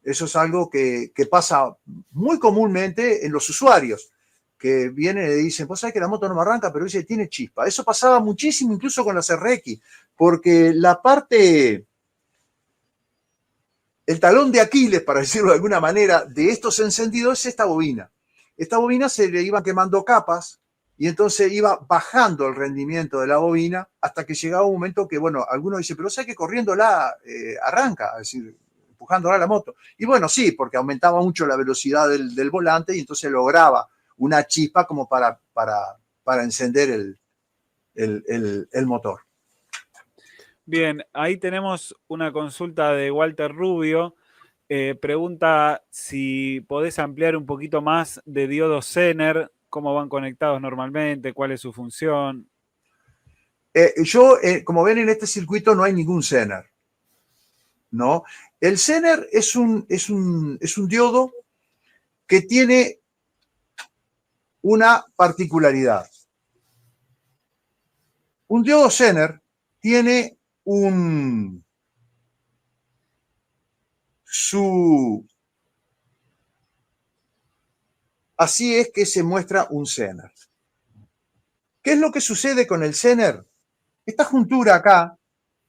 Eso es algo que pasa muy comúnmente en los usuarios, que vienen y dicen, pues sabes que la moto no me arranca, pero dice, tiene chispa. Eso pasaba muchísimo incluso con las RX, porque el talón de Aquiles, para decirlo de alguna manera, de estos encendidos es esta bobina. Esta bobina se le iban quemando capas y entonces iba bajando el rendimiento de la bobina hasta que llegaba un momento que, bueno, algunos dicen, pero ¿sabes que corriéndola arranca? Es decir, empujándola la moto. Y bueno, sí, porque aumentaba mucho la velocidad del volante y entonces lograba una chispa como para encender el motor. Bien, ahí tenemos una consulta de Walter Rubio. Pregunta si podés ampliar un poquito más de diodos Zener, cómo van conectados normalmente, cuál es su función. Como ven, en este circuito no hay ningún Zener, ¿no? El Zener es un diodo que tiene una particularidad. Un diodo Zener tiene así es que se muestra un Zener. ¿Qué es lo que sucede con el Zener? Esta juntura acá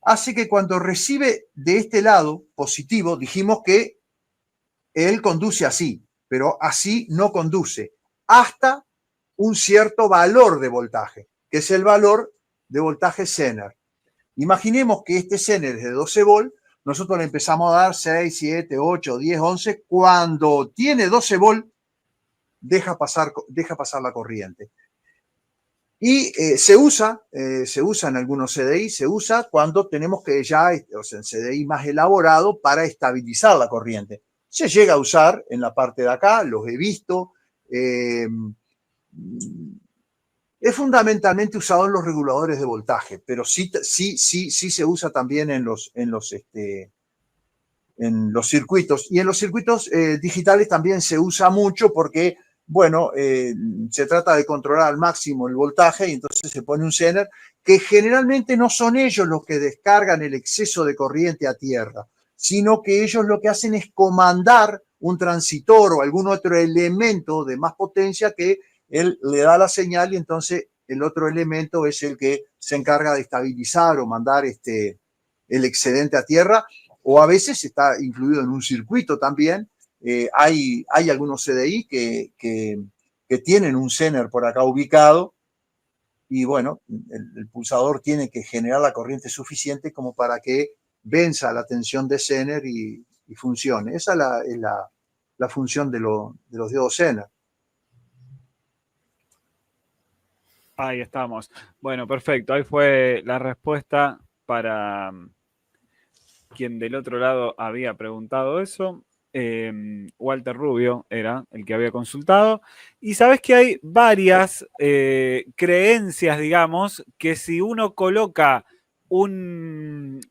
hace que cuando recibe de este lado positivo, dijimos que él conduce así, pero así no conduce, hasta un cierto valor de voltaje, que es el valor de voltaje Zener. Imaginemos que este Zener es de 12 volt, nosotros le empezamos a dar 6, 7, 8, 10, 11, cuando tiene 12 volt, deja pasar la corriente. Y se usa en algunos CDI, se usa cuando tenemos que ya, o sea, en CDI más elaborado para estabilizar la corriente. Se llega a usar en la parte de acá, los he visto. Es fundamentalmente usado en los reguladores de voltaje, pero sí se usa también en los circuitos. Y en los circuitos digitales también se usa mucho porque, bueno, se trata de controlar al máximo el voltaje y entonces se pone un Zener, que generalmente no son ellos los que descargan el exceso de corriente a tierra, sino que ellos lo que hacen es comandar un transitor o algún otro elemento de más potencia que él le da la señal y entonces el otro elemento es el que se encarga de estabilizar o mandar el excedente a tierra, o a veces está incluido en un circuito también. Hay algunos CDI que tienen un Zener por acá ubicado y bueno, el pulsador tiene que generar la corriente suficiente como para que venza la tensión de Zener y funcione. Esa es la función de los diodos Zener. Ahí estamos. Bueno, perfecto. Ahí fue la respuesta para quien del otro lado había preguntado eso. Walter Rubio era el que había consultado. Y sabes que hay varias creencias, digamos, que si uno coloca un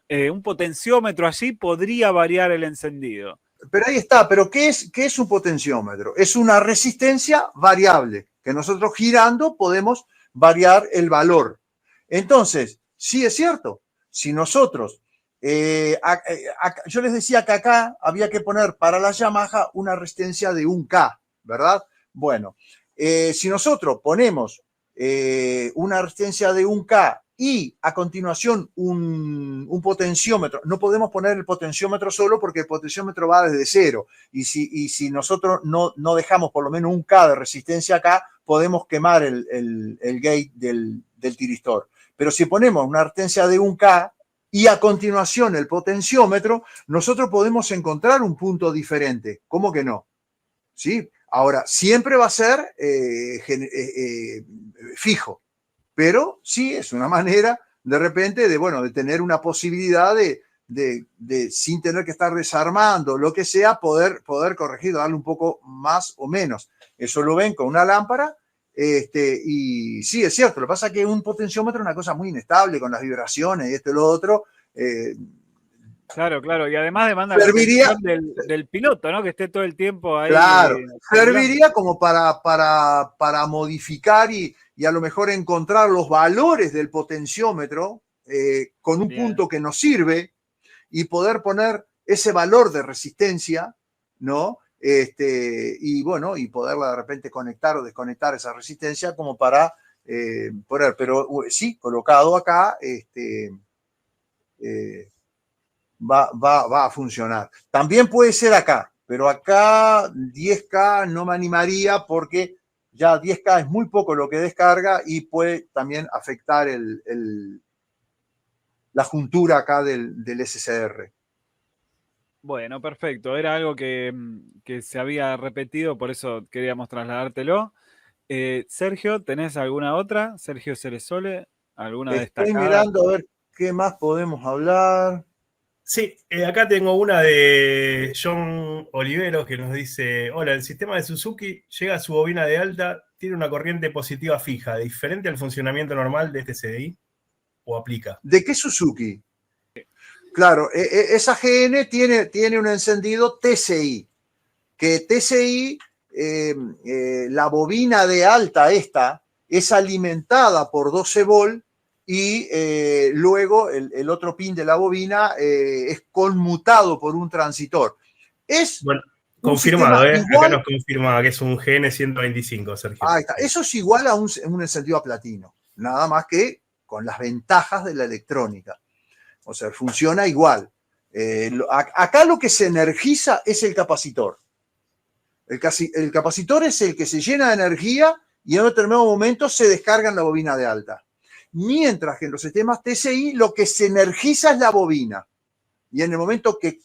potenciómetro allí, podría variar el encendido. Pero ahí está, pero ¿qué es un potenciómetro? Es una resistencia variable, que nosotros girando podemos variar el valor. Entonces, sí es cierto, si nosotros, yo les decía que acá había que poner para la Yamaha una resistencia de 1K, ¿verdad? Bueno, si nosotros ponemos una resistencia de 1K y a continuación un potenciómetro, no podemos poner el potenciómetro solo porque el potenciómetro va desde cero y si nosotros no dejamos por lo menos 1K de resistencia acá, podemos quemar el gate del tiristor. Pero si ponemos una resistencia de 1K y a continuación el potenciómetro, nosotros podemos encontrar un punto diferente. ¿Cómo que no? ¿Sí? Ahora, siempre va a ser fijo, pero sí es una manera de repente de tener una posibilidad de sin tener que estar desarmando, lo que sea, poder corregir, darle un poco más o menos. Eso lo ven con una lámpara. Y sí, es cierto, lo que pasa es que un potenciómetro es una cosa muy inestable con las vibraciones y esto y lo otro. Claro, y además demanda serviría, la atención del piloto, ¿no? Que esté todo el tiempo ahí. Claro, serviría como para modificar y a lo mejor encontrar los valores del potenciómetro con un punto que nos sirve y poder poner ese valor de resistencia, ¿no? Y bueno, y poderla de repente conectar o desconectar esa resistencia como para poner, pero sí, colocado acá, va a funcionar. También puede ser acá, pero acá 10K no me animaría porque ya 10K es muy poco lo que descarga y puede también afectar la juntura acá del SCR. Bueno, perfecto. Era algo que se había repetido, por eso queríamos trasladártelo. Sergio, ¿tenés alguna otra? Sergio Ceresole, ¿alguna destacada? Estoy mirando a ver qué más podemos hablar. Sí, acá tengo una de John Oliveros que nos dice: hola, el sistema de Suzuki llega a su bobina de alta, tiene una corriente positiva fija, diferente al funcionamiento normal de este CDI, ¿o aplica? ¿De qué Suzuki? Claro, esa GN tiene un encendido TCI, que TCI, la bobina de alta esta, es alimentada por 12 volt y luego el otro pin de la bobina es conmutado por un transitor. Es bueno, confirmado, igual, acá nos confirma que es un GN125, Sergio. Ahí está. Eso es igual a un encendido a platino, nada más que con las ventajas de la electrónica. O sea, funciona igual. Acá lo que se energiza es el capacitor. El capacitor es el que se llena de energía y en un determinado momento se descarga en la bobina de alta. Mientras que en los sistemas TCI lo que se energiza es la bobina. Y en el momento que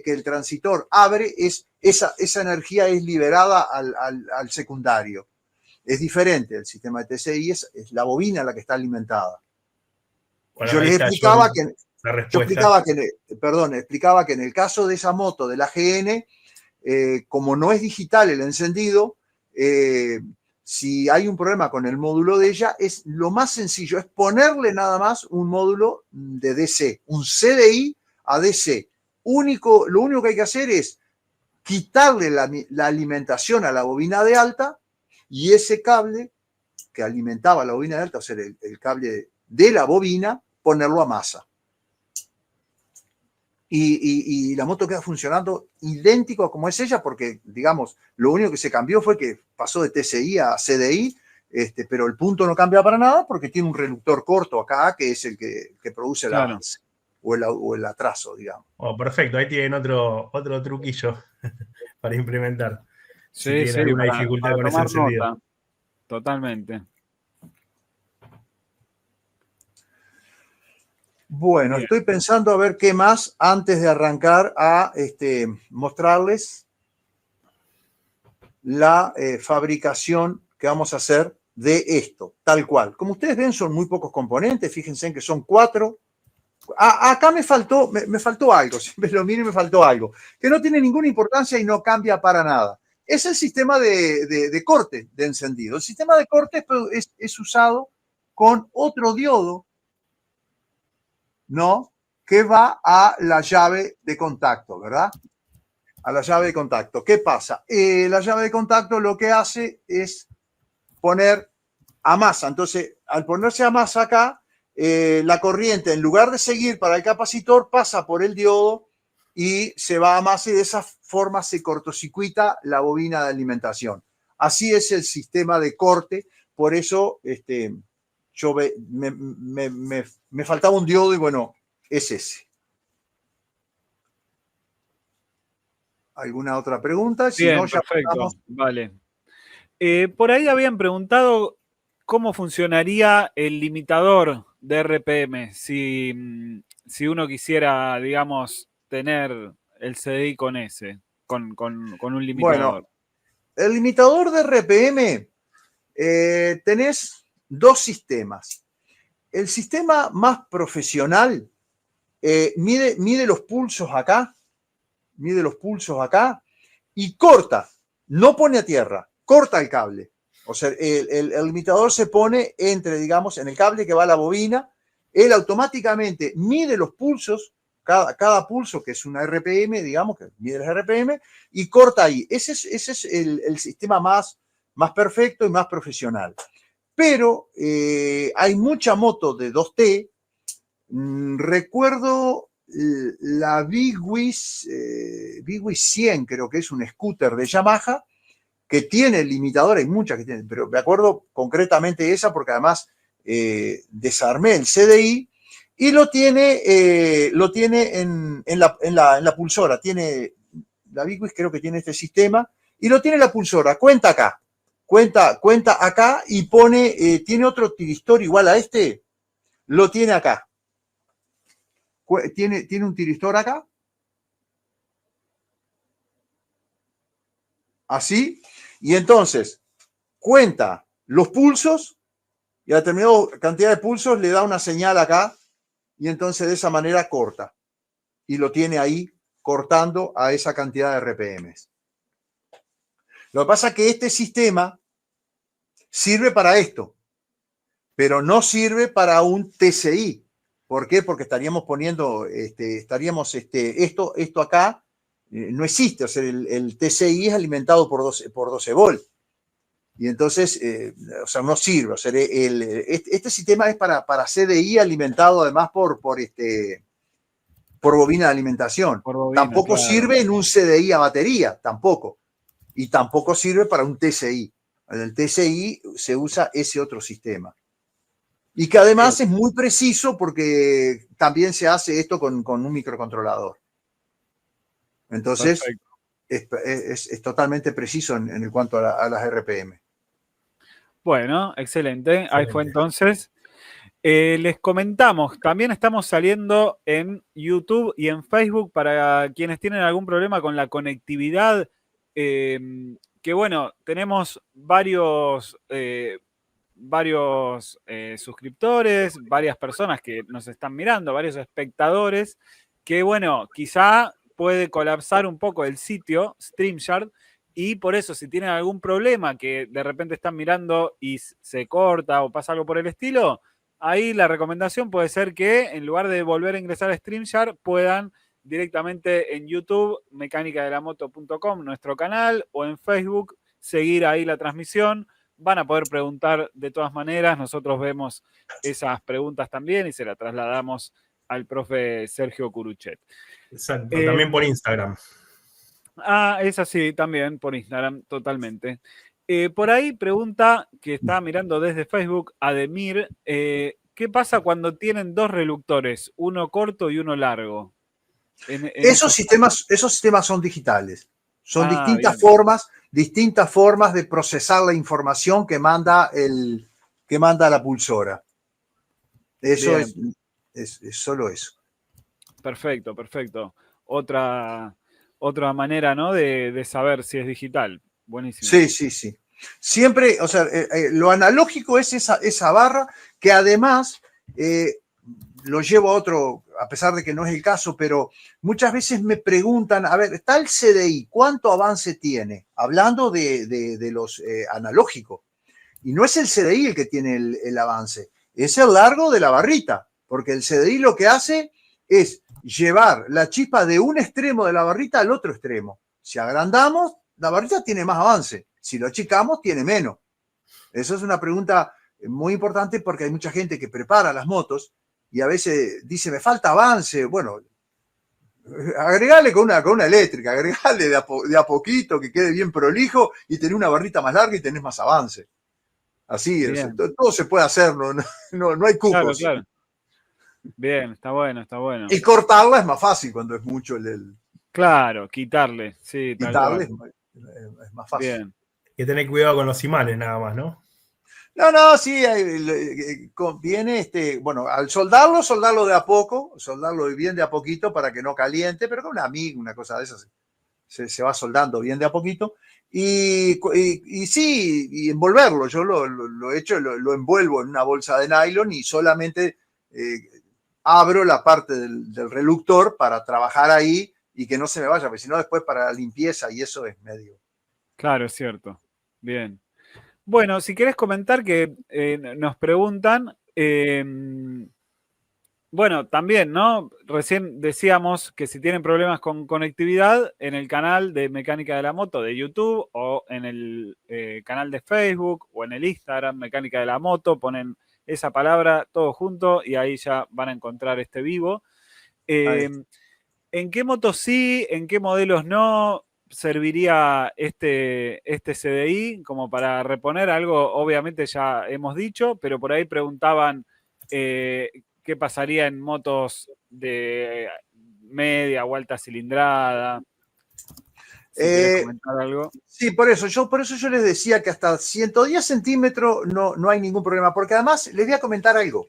el transitor abre, esa energía es liberada al secundario. Es diferente. El sistema de TCI es la bobina la que está alimentada. Bueno, yo les explicaba explicaba que en el caso de esa moto de la GN, como no es digital el encendido, si hay un problema con el módulo de ella, es lo más sencillo, es ponerle nada más un módulo de DC, un CDI a DC. Lo único que hay que hacer es quitarle la alimentación a la bobina de alta y ese cable que alimentaba la bobina de alta, o sea, el cable de la bobina, ponerlo a masa. y la moto queda funcionando idéntico a como es ella, porque, digamos, lo único que se cambió fue que pasó de TCI a CDI, pero el punto no cambia para nada porque tiene un reductor corto acá, que es el que produce el Claro. avance o el atraso, digamos. Oh, perfecto, ahí tienen otro truquillo para implementar. Si Sí, tienen sí, alguna dificultad para con ese tomar encendido. nota. Totalmente. Bueno, Bien. estoy pensando a ver qué más antes de arrancar a mostrarles la fabricación que vamos a hacer de esto, tal cual. Como ustedes ven, son muy pocos componentes, fíjense en que son 4. Acá me faltó algo, siempre lo miro y me faltó algo, que no tiene ninguna importancia y no cambia para nada. Es el sistema de corte de encendido. El sistema de corte es usado con otro diodo, ¿no? Que va a la llave de contacto, ¿verdad? A la llave de contacto. ¿Qué pasa? La llave de contacto lo que hace es poner a masa. Entonces, al ponerse a masa acá, la corriente, en lugar de seguir para el capacitor, pasa por el diodo y se va a masa y de esa forma se cortocircuita la bobina de alimentación. Así es el sistema de corte. Por eso yo me faltaba un diodo y bueno, es ese. ¿Alguna otra pregunta? Si no, Bien, ya perfecto. pasamos. Vale. Por ahí habían preguntado cómo funcionaría el limitador de RPM si uno quisiera, digamos, tener el CDI con ese, con un Bueno, limitador. el limitador de RPM, tenés dos sistemas. El sistema más profesional mide los pulsos acá, y corta, no pone a tierra, corta el cable. O sea, el limitador se pone entre, digamos, en el cable que va a la bobina, él automáticamente mide los pulsos, cada pulso, que es una RPM, digamos, que mide las RPM, y corta ahí. Ese es el sistema más perfecto y más profesional. Pero hay mucha moto de 2T. Recuerdo la Big Wiz 100, creo que es un scooter de Yamaha, que tiene limitador, hay muchas que tienen, pero me acuerdo concretamente esa porque además desarmé el CDI y lo tiene en la pulsora. Tiene la Big Wiz, creo que tiene este sistema, y lo tiene la pulsora. Cuenta acá, cuenta acá y pone, tiene otro tiristor igual a este, lo tiene acá. Tiene un tiristor acá, así, y entonces cuenta los pulsos y a determinada cantidad de pulsos le da una señal acá y entonces de esa manera corta y lo tiene ahí cortando a esa cantidad de RPMs. Lo que pasa es que este sistema sirve para esto, pero no sirve para un TCI. ¿Por qué? Porque estaríamos poniendo, esto acá no existe. O sea, el TCI es alimentado por 12 volt. Y entonces, o sea, no sirve. O sea, este sistema es para CDI alimentado además por bobina de alimentación. Por bobina, Tampoco claro. sirve en un CDI a batería, tampoco. Y tampoco sirve para un TCI. En el TCI se usa ese otro sistema. Y que además es muy preciso porque también se hace esto con un microcontrolador. Entonces, es totalmente preciso en cuanto a las RPM. Bueno, excelente. Ahí fue entonces. Les comentamos, también estamos saliendo en YouTube y en Facebook para quienes tienen algún problema con la conectividad. Que bueno, tenemos varios suscriptores, varias personas que nos están mirando, varios espectadores, que bueno, quizá puede colapsar un poco el sitio StreamYard y por eso si tienen algún problema que de repente están mirando y se corta o pasa algo por el estilo, ahí la recomendación puede ser que en lugar de volver a ingresar a StreamYard puedan directamente en YouTube, mecánicadelamoto.com, nuestro canal, o en Facebook, seguir ahí la transmisión. Van a poder preguntar de todas maneras, nosotros vemos esas preguntas también y se las trasladamos al profe Sergio Curuchet. Exacto, también por Instagram. Es así, también por Instagram, totalmente. Por ahí pregunta, que está mirando desde Facebook, Ademir, ¿qué pasa cuando tienen dos reluctores, uno corto y uno largo? En Esos esos casos. sistemas son digitales. Son Bien, distintas formas de procesar la información que manda la pulsora. Eso bien, es solo eso. perfecto, perfecto. Otra manera, ¿no? De saber si es digital. Buenísimo. Sí, sí, sí. Siempre, o sea, lo analógico es esa barra que además lo llevo a otro, a pesar de que no es el caso, pero muchas veces me preguntan, a ver, está el CDI, ¿cuánto avance tiene? Hablando de los analógicos. Y no es el CDI el que tiene el avance, es el largo de la barrita, porque el CDI lo que hace es llevar la chispa de un extremo de la barrita al otro extremo. Si agrandamos, la barrita tiene más avance. Si lo achicamos, tiene menos. Eso es una pregunta muy importante porque hay mucha gente que prepara las motos y a veces dice, me falta avance. Bueno, agregale con una eléctrica, agregale de a poquito, que quede bien prolijo y tener una barrita más larga y tenés más avance. Así es, Bien, todo se puede hacer, no hay claro, cupos. claro. Bien, está bueno, está bueno. Y cortarla es más fácil cuando es mucho Claro, quitarle, sí, tal quitarle, cual. es más fácil. Bien, Hay que tener cuidado con los imanes nada más, ¿no? No, sí, conviene, bueno, al soldarlo de a poco, soldarlo bien de a poquito para que no caliente, pero con una amiga, una cosa de esas, se va soldando bien de a poquito. Y sí, y envolverlo, yo lo he hecho, lo envuelvo en una bolsa de nylon y solamente abro la parte del reluctor para trabajar ahí y que no se me vaya, porque si no después para la limpieza y eso es medio. claro, es cierto. Bien. Bueno, si querés comentar que nos preguntan, bueno, también, ¿no? Recién decíamos que si tienen problemas con conectividad, en el canal de Mecánica de la Moto de YouTube o en el canal de Facebook o en el Instagram Mecánica de la Moto, ponen esa palabra todo junto y ahí ya van a encontrar este vivo. ¿En qué motos sí, en qué modelos no serviría este CDI como para reponer algo? Obviamente ya hemos dicho, pero por ahí preguntaban qué pasaría en motos de media o alta cilindrada. Si querés comentar algo. Sí, por eso yo les decía que hasta 110 centímetros no hay ningún problema, porque además les voy a comentar algo.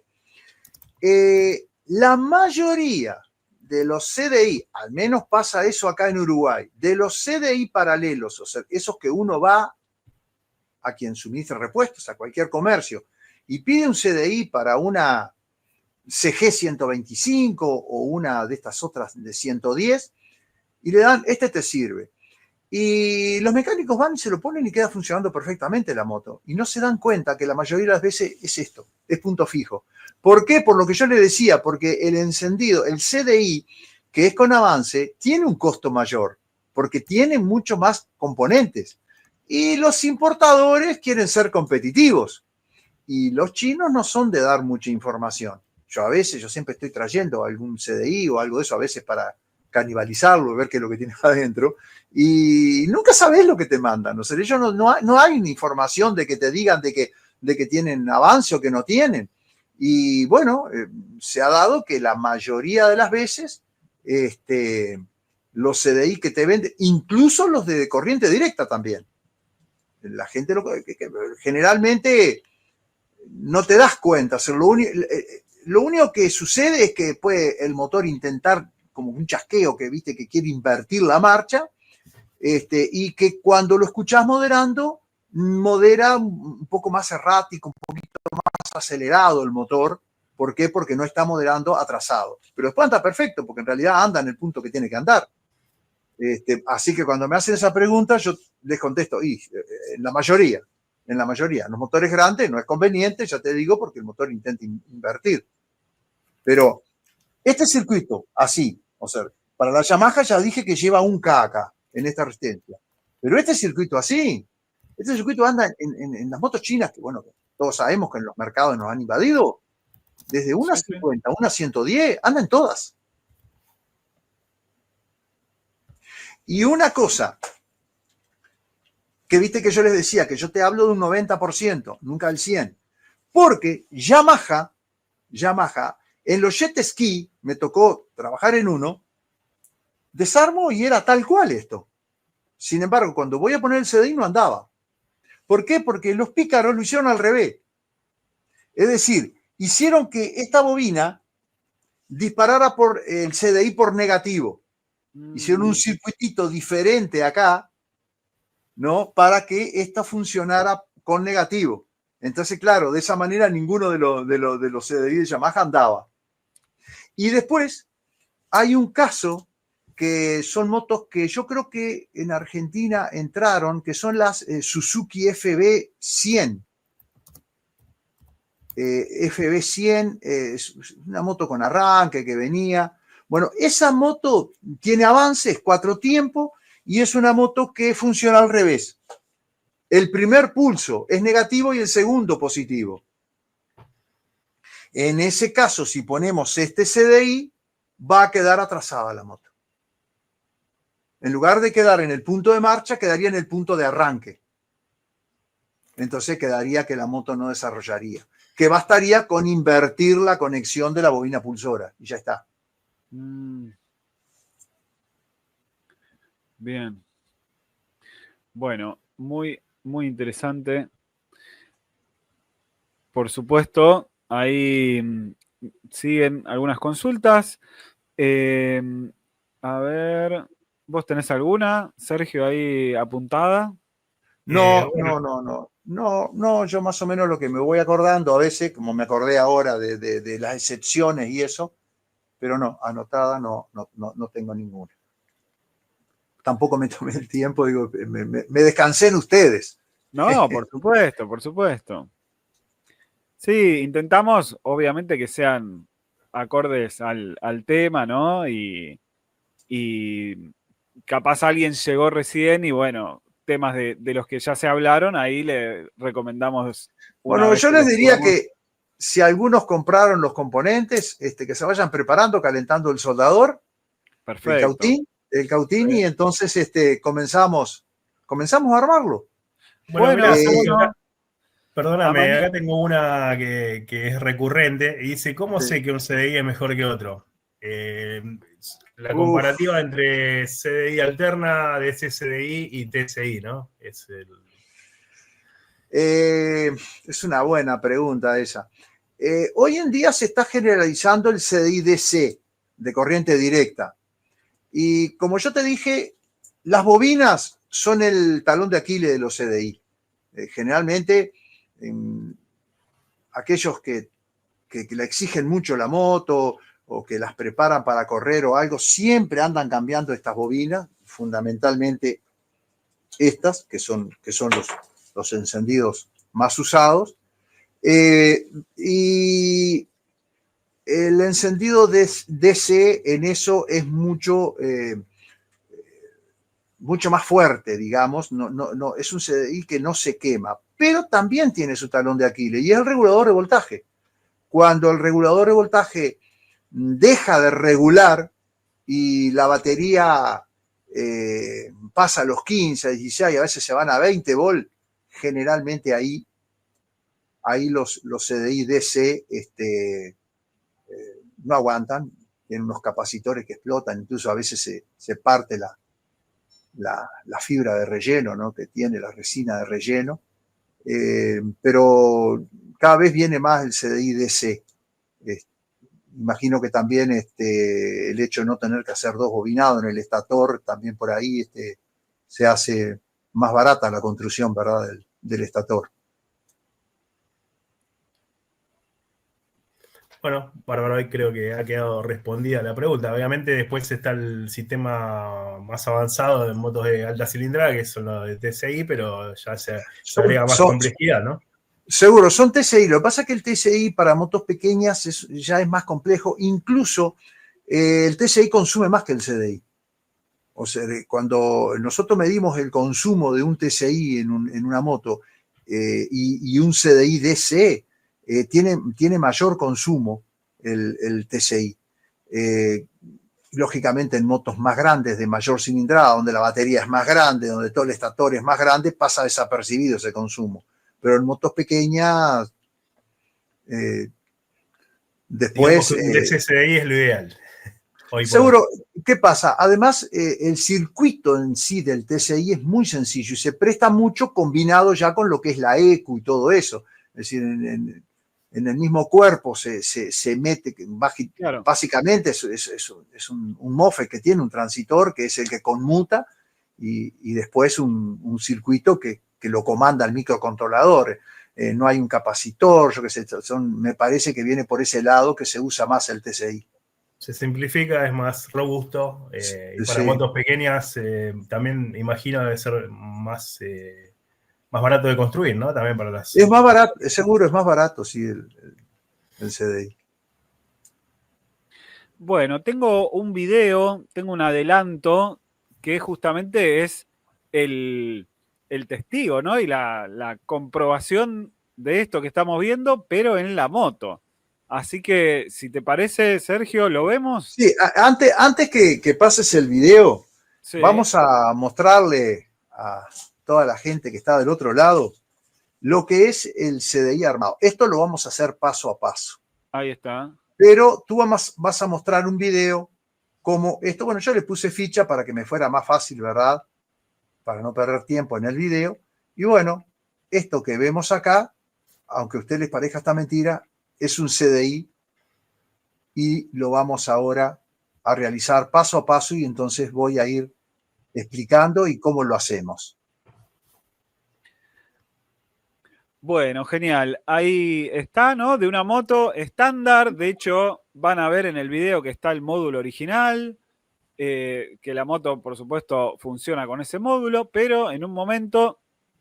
La mayoría de los CDI, al menos pasa eso acá en Uruguay, de los CDI paralelos, o sea, esos que uno va a quien suministra repuestos, a cualquier comercio, y pide un CDI para una CG 125 o una de estas otras de 110, y le dan, este te sirve. Y los mecánicos van y se lo ponen y queda funcionando perfectamente la moto. Y no se dan cuenta que la mayoría de las veces es esto, es punto fijo. ¿Por qué? Por lo que yo le decía, porque el encendido, el CDI, que es con avance, tiene un costo mayor, porque tiene mucho más componentes. Y los importadores quieren ser competitivos. Y los chinos no son de dar mucha información. Yo siempre estoy trayendo algún CDI o algo de eso, a veces para canibalizarlo, ver qué es lo que tiene adentro, y nunca sabes lo que te mandan. O sea, ellos no hay una información de que te digan de que tienen avance o que no tienen. Y bueno, se ha dado que la mayoría de las veces los CDI que te venden, incluso los de corriente directa también, la gente generalmente no te das cuenta. O sea, lo único que sucede es que puede el motor intentar como un chasqueo que viste que quiere invertir la marcha, y que cuando lo escuchás moderando, modera un poco más errático, un poquito más acelerado el motor. ¿Por qué? Porque no está moderando atrasado. Pero después anda perfecto, porque en realidad anda en el punto que tiene que andar. Así que cuando me hacen esa pregunta, yo les contesto, en la mayoría, en los motores grandes no es conveniente, ya te digo, porque el motor intenta invertir. Pero este circuito, así, o sea, para la Yamaha ya dije que lleva un K acá, en esta resistencia. Pero este circuito así, este circuito anda en las motos chinas, que bueno, todos sabemos que en los mercados nos han invadido, desde una Sí, sí. 50, una 110, andan todas. Y una cosa, que viste que yo les decía, que yo te hablo de un 90%, nunca del 100%, porque Yamaha, en los jet ski, me tocó trabajar en uno, desarmo y era tal cual esto. Sin embargo, cuando voy a poner el CDI no andaba. ¿Por qué? Porque los pícaros lo hicieron al revés. Es decir, hicieron que esta bobina disparara por el CDI por negativo. Hicieron un circuitito diferente acá, ¿no? Para que esta funcionara con negativo. Entonces, claro, de esa manera ninguno de los CDI de Yamaha andaba. Y después hay un caso que son motos que yo creo que en Argentina entraron, que son las Suzuki FB100. FB100 es una moto con arranque que venía. Bueno, esa moto tiene avances, 4 tiempos, y es una moto que funciona al revés. El primer pulso es negativo y el segundo positivo. En ese caso, si ponemos este CDI, va a quedar atrasada la moto. En lugar de quedar en el punto de marcha, quedaría en el punto de arranque. Entonces quedaría que la moto no desarrollaría. Que bastaría con invertir la conexión de la bobina pulsora y ya está. Bien. Bueno, muy interesante. Por supuesto, ahí siguen algunas consultas. A ver, ¿vos tenés alguna, Sergio, ahí apuntada? No, Bueno, no, yo más o menos lo que me voy acordando a veces, como me acordé ahora de las excepciones y eso, pero no, anotada no tengo ninguna. Tampoco me tomé el tiempo, digo, me descansé en ustedes. No, por supuesto, por supuesto. Sí, intentamos, obviamente, que sean acordes al tema, ¿no? Y capaz alguien llegó recién y bueno, temas de los que ya se hablaron, ahí le recomendamos una Bueno, vez yo que les los diría subamos. que si algunos compraron los componentes, que se vayan preparando, calentando el soldador, Perfecto. el cautín, y entonces comenzamos a armarlo. bueno, Bueno, mirá, hacemos Sergio, uno a perdóname, mañana. acá tengo una que es recurrente y dice, ¿cómo sé que un CDI es mejor que otro? La Uf, comparativa entre CDI alterna, DCSDI y TCI, ¿no? es una buena pregunta esa. Hoy en día se está generalizando el CDI-DC, de corriente directa. Y como yo te dije, las bobinas son el talón de Aquiles de los CDI. Generalmente, aquellos que le exigen mucho la moto o que las preparan para correr o algo, siempre andan cambiando estas bobinas, fundamentalmente estas, que son los encendidos más usados. Y el encendido de DC en eso es mucho más fuerte, digamos. No, es un CDI que no se quema, pero también tiene su talón de Aquiles y es el regulador de voltaje. Cuando el regulador de voltaje deja de regular y la batería pasa a los 15, 16, a veces se van a 20 volt, generalmente ahí los CDI DC no aguantan, tienen unos capacitores que explotan, incluso a veces se parte la fibra de relleno, ¿no? Que tiene la resina de relleno, pero cada vez viene más el CDI DC. Imagino que también el hecho de no tener que hacer 2 bobinados en el estator, también por ahí se hace más barata la construcción, ¿verdad?, del estator. Bueno, Bárbaro, ahí creo que ha quedado respondida la pregunta. Obviamente después está el sistema más avanzado de motos de alta cilindrada, que son los de TCI, pero ya se agrega más complejidad, ¿no? Seguro, son TCI. Lo que pasa es que el TCI para motos pequeñas ya es más complejo. Incluso el TCI consume más que el CDI. O sea, cuando nosotros medimos el consumo de un TCI en una moto y un CDI DC, tiene mayor consumo el TCI. lógicamente en motos más grandes, de mayor cilindrada, donde la batería es más grande, donde todo el estator es más grande, pasa desapercibido ese consumo. Pero en motos pequeñas, Digamos después... que un DCSDI es lo ideal. Seguro, ¿qué pasa? Además, el circuito en sí del TCI es muy sencillo y se presta mucho combinado ya con lo que es la ECU y todo eso. Es decir, en el mismo cuerpo se mete, Claro. básicamente es un MOSFET que tiene un transitor que es el que conmuta y después un circuito que lo comanda el microcontrolador. No hay un capacitor, yo qué sé, me parece que viene por ese lado que se usa más el TCI. Se simplifica, es más robusto y para Sí. motos pequeñas también imagino debe ser más barato de construir, ¿no? También para las... Es más barato, seguro es más barato, sí, el CDI. Bueno, tengo un video, tengo un adelanto que justamente es el testigo, ¿no? Y la comprobación de esto que estamos viendo, pero en la moto. Así que, si te parece, Sergio, ¿lo vemos? Sí, antes que pases el video, Sí. vamos a mostrarle a toda la gente que está del otro lado lo que es el CDI armado. Esto lo vamos a hacer paso a paso. Ahí está. Pero tú vas a mostrar un video como esto. Bueno, yo le puse ficha para que me fuera más fácil, ¿verdad? Para no perder tiempo en el video. Y bueno, esto que vemos acá, aunque a ustedes les parezca esta mentira, es un CDI y lo vamos ahora a realizar paso a paso y entonces voy a ir explicando y cómo lo hacemos. Bueno, genial. Ahí está, ¿no? De una moto estándar. De hecho, van a ver en el video que está el módulo original, que la moto, por supuesto, funciona con ese módulo, pero en un momento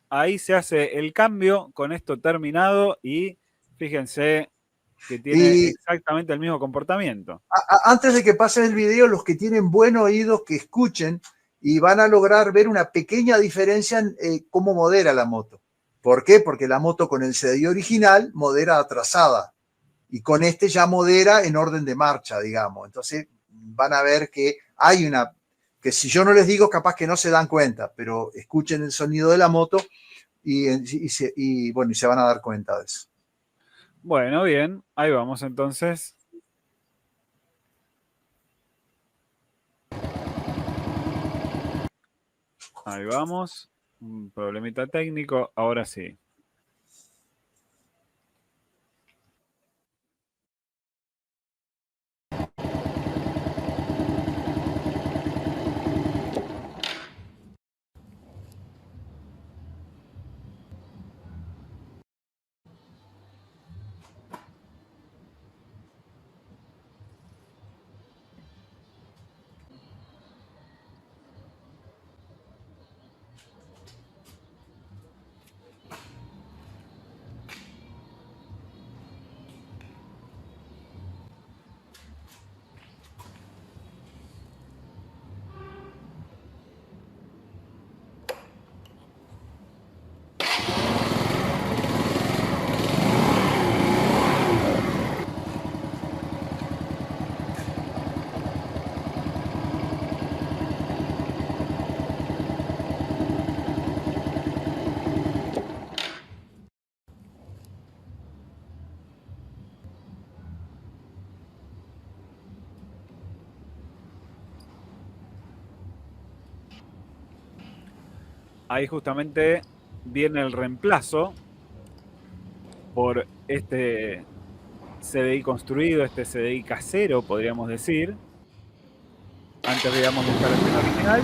ahí se hace el cambio con esto terminado y fíjense que tiene exactamente el mismo comportamiento. Antes de que pase el video, los que tienen buen oído que escuchen y van a lograr ver una pequeña diferencia en cómo modera la moto. ¿Por qué? Porque la moto con el CDI original modera atrasada y con este ya modera en orden de marcha, digamos. Entonces van a ver que hay una, que si yo no les digo, capaz que no se dan cuenta, pero escuchen el sonido de la moto y bueno, y se van a dar cuenta de eso. Bueno, bien, ahí vamos entonces. Ahí vamos. Un problemita técnico, ahora sí. Ahí justamente viene el reemplazo por este CDI construido, este CDI casero, podríamos decir. Antes, digamos, de estar en el original.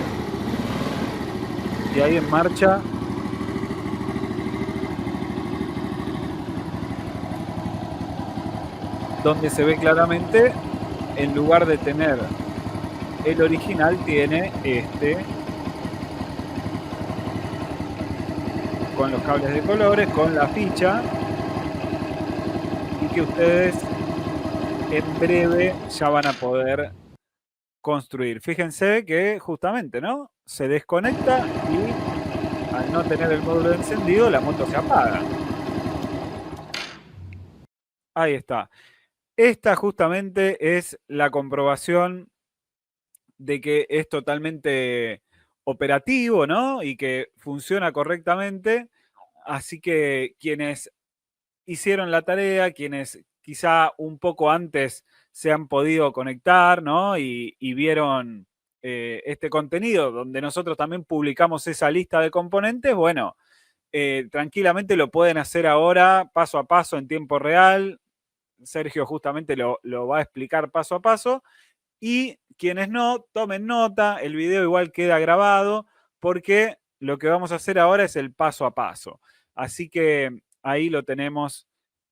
Y ahí en marcha donde se ve claramente, en lugar de tener el original, tiene este con los cables de colores, con la ficha, y que ustedes en breve ya van a poder construir. Fíjense que justamente, ¿no? Se desconecta y al no tener el módulo encendido, la moto se apaga. Ahí está. Esta justamente es la comprobación de que es totalmente operativo, ¿no? Y que funciona correctamente. Así que quienes hicieron la tarea, quienes quizá un poco antes se han podido conectar, ¿no? Y vieron este contenido, donde nosotros también publicamos esa lista de componentes, bueno, tranquilamente lo pueden hacer ahora, paso a paso, en tiempo real. Sergio justamente lo va a explicar paso a paso. Y quienes no, tomen nota, el video igual queda grabado, porque lo que vamos a hacer ahora es el paso a paso. Así que ahí lo tenemos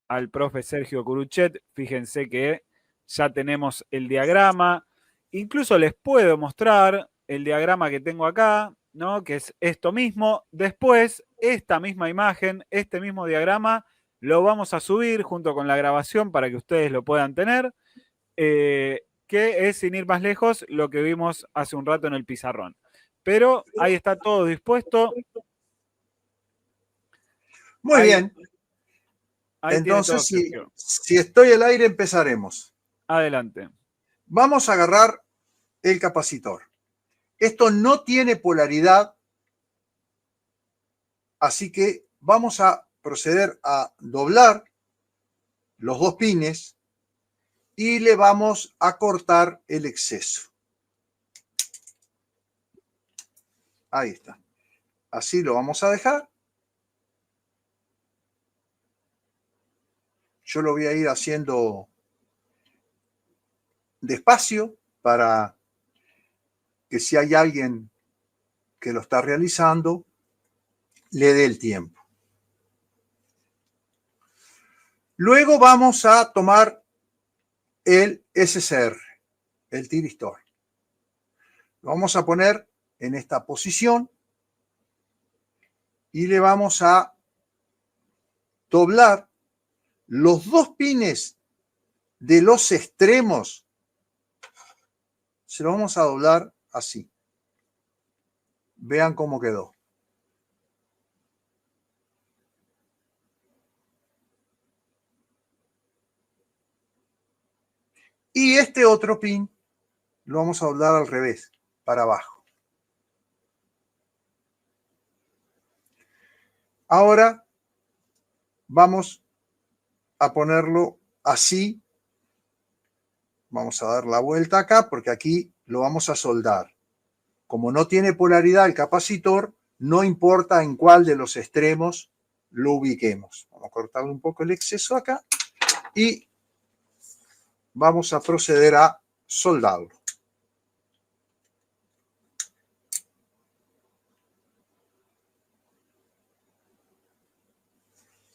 al profe Sergio Curuchet. Fíjense que ya tenemos el diagrama. Incluso les puedo mostrar el diagrama que tengo acá, ¿no? Que es esto mismo. Después, esta misma imagen, este mismo diagrama, lo vamos a subir junto con la grabación para que ustedes lo puedan tener. Que es, sin ir más lejos, lo que vimos hace un rato en el pizarrón. Pero ahí está todo dispuesto. Muy bien. Ahí tiene todo, Entonces, Sergio. si estoy al aire, empezaremos. Adelante. Vamos a agarrar el capacitor. Esto no tiene polaridad, así que vamos a proceder a doblar los dos pines y le vamos a cortar el exceso. Ahí está. Así lo vamos a dejar. Yo lo voy a ir haciendo despacio para que si hay alguien que lo está realizando, le dé el tiempo. Luego vamos a tomar el SCR, el tiristor. Lo vamos a poner en esta posición y le vamos a doblar los dos pines de los extremos. Se lo vamos a doblar así. Vean cómo quedó. Y este otro pin lo vamos a doblar al revés, para abajo. Ahora vamos a ponerlo así. Vamos a dar la vuelta acá porque aquí lo vamos a soldar. Como no tiene polaridad el capacitor, no importa en cuál de los extremos lo ubiquemos. Vamos a cortarle un poco el exceso acá y vamos a proceder a soldarlo.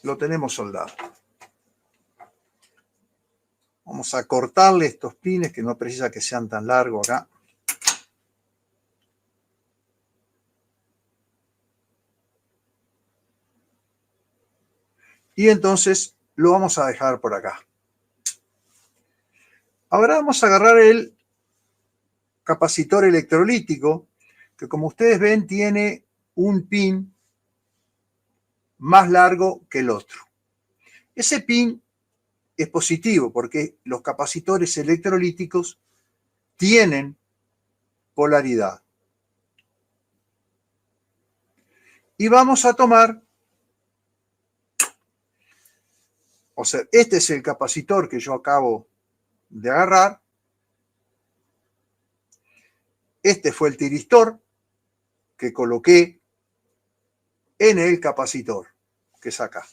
Lo tenemos soldado. Vamos a cortarle estos pines que no precisa que sean tan largos acá. Y entonces lo vamos a dejar por acá. Ahora vamos a agarrar el capacitor electrolítico, que como ustedes ven tiene un pin más largo que el otro. Ese pin es positivo porque los capacitores electrolíticos tienen polaridad. Y vamos a tomar, o sea, este es el capacitor que yo acabo de agarrar. Este fue el tiristor que coloqué en el capacitor, que es acá.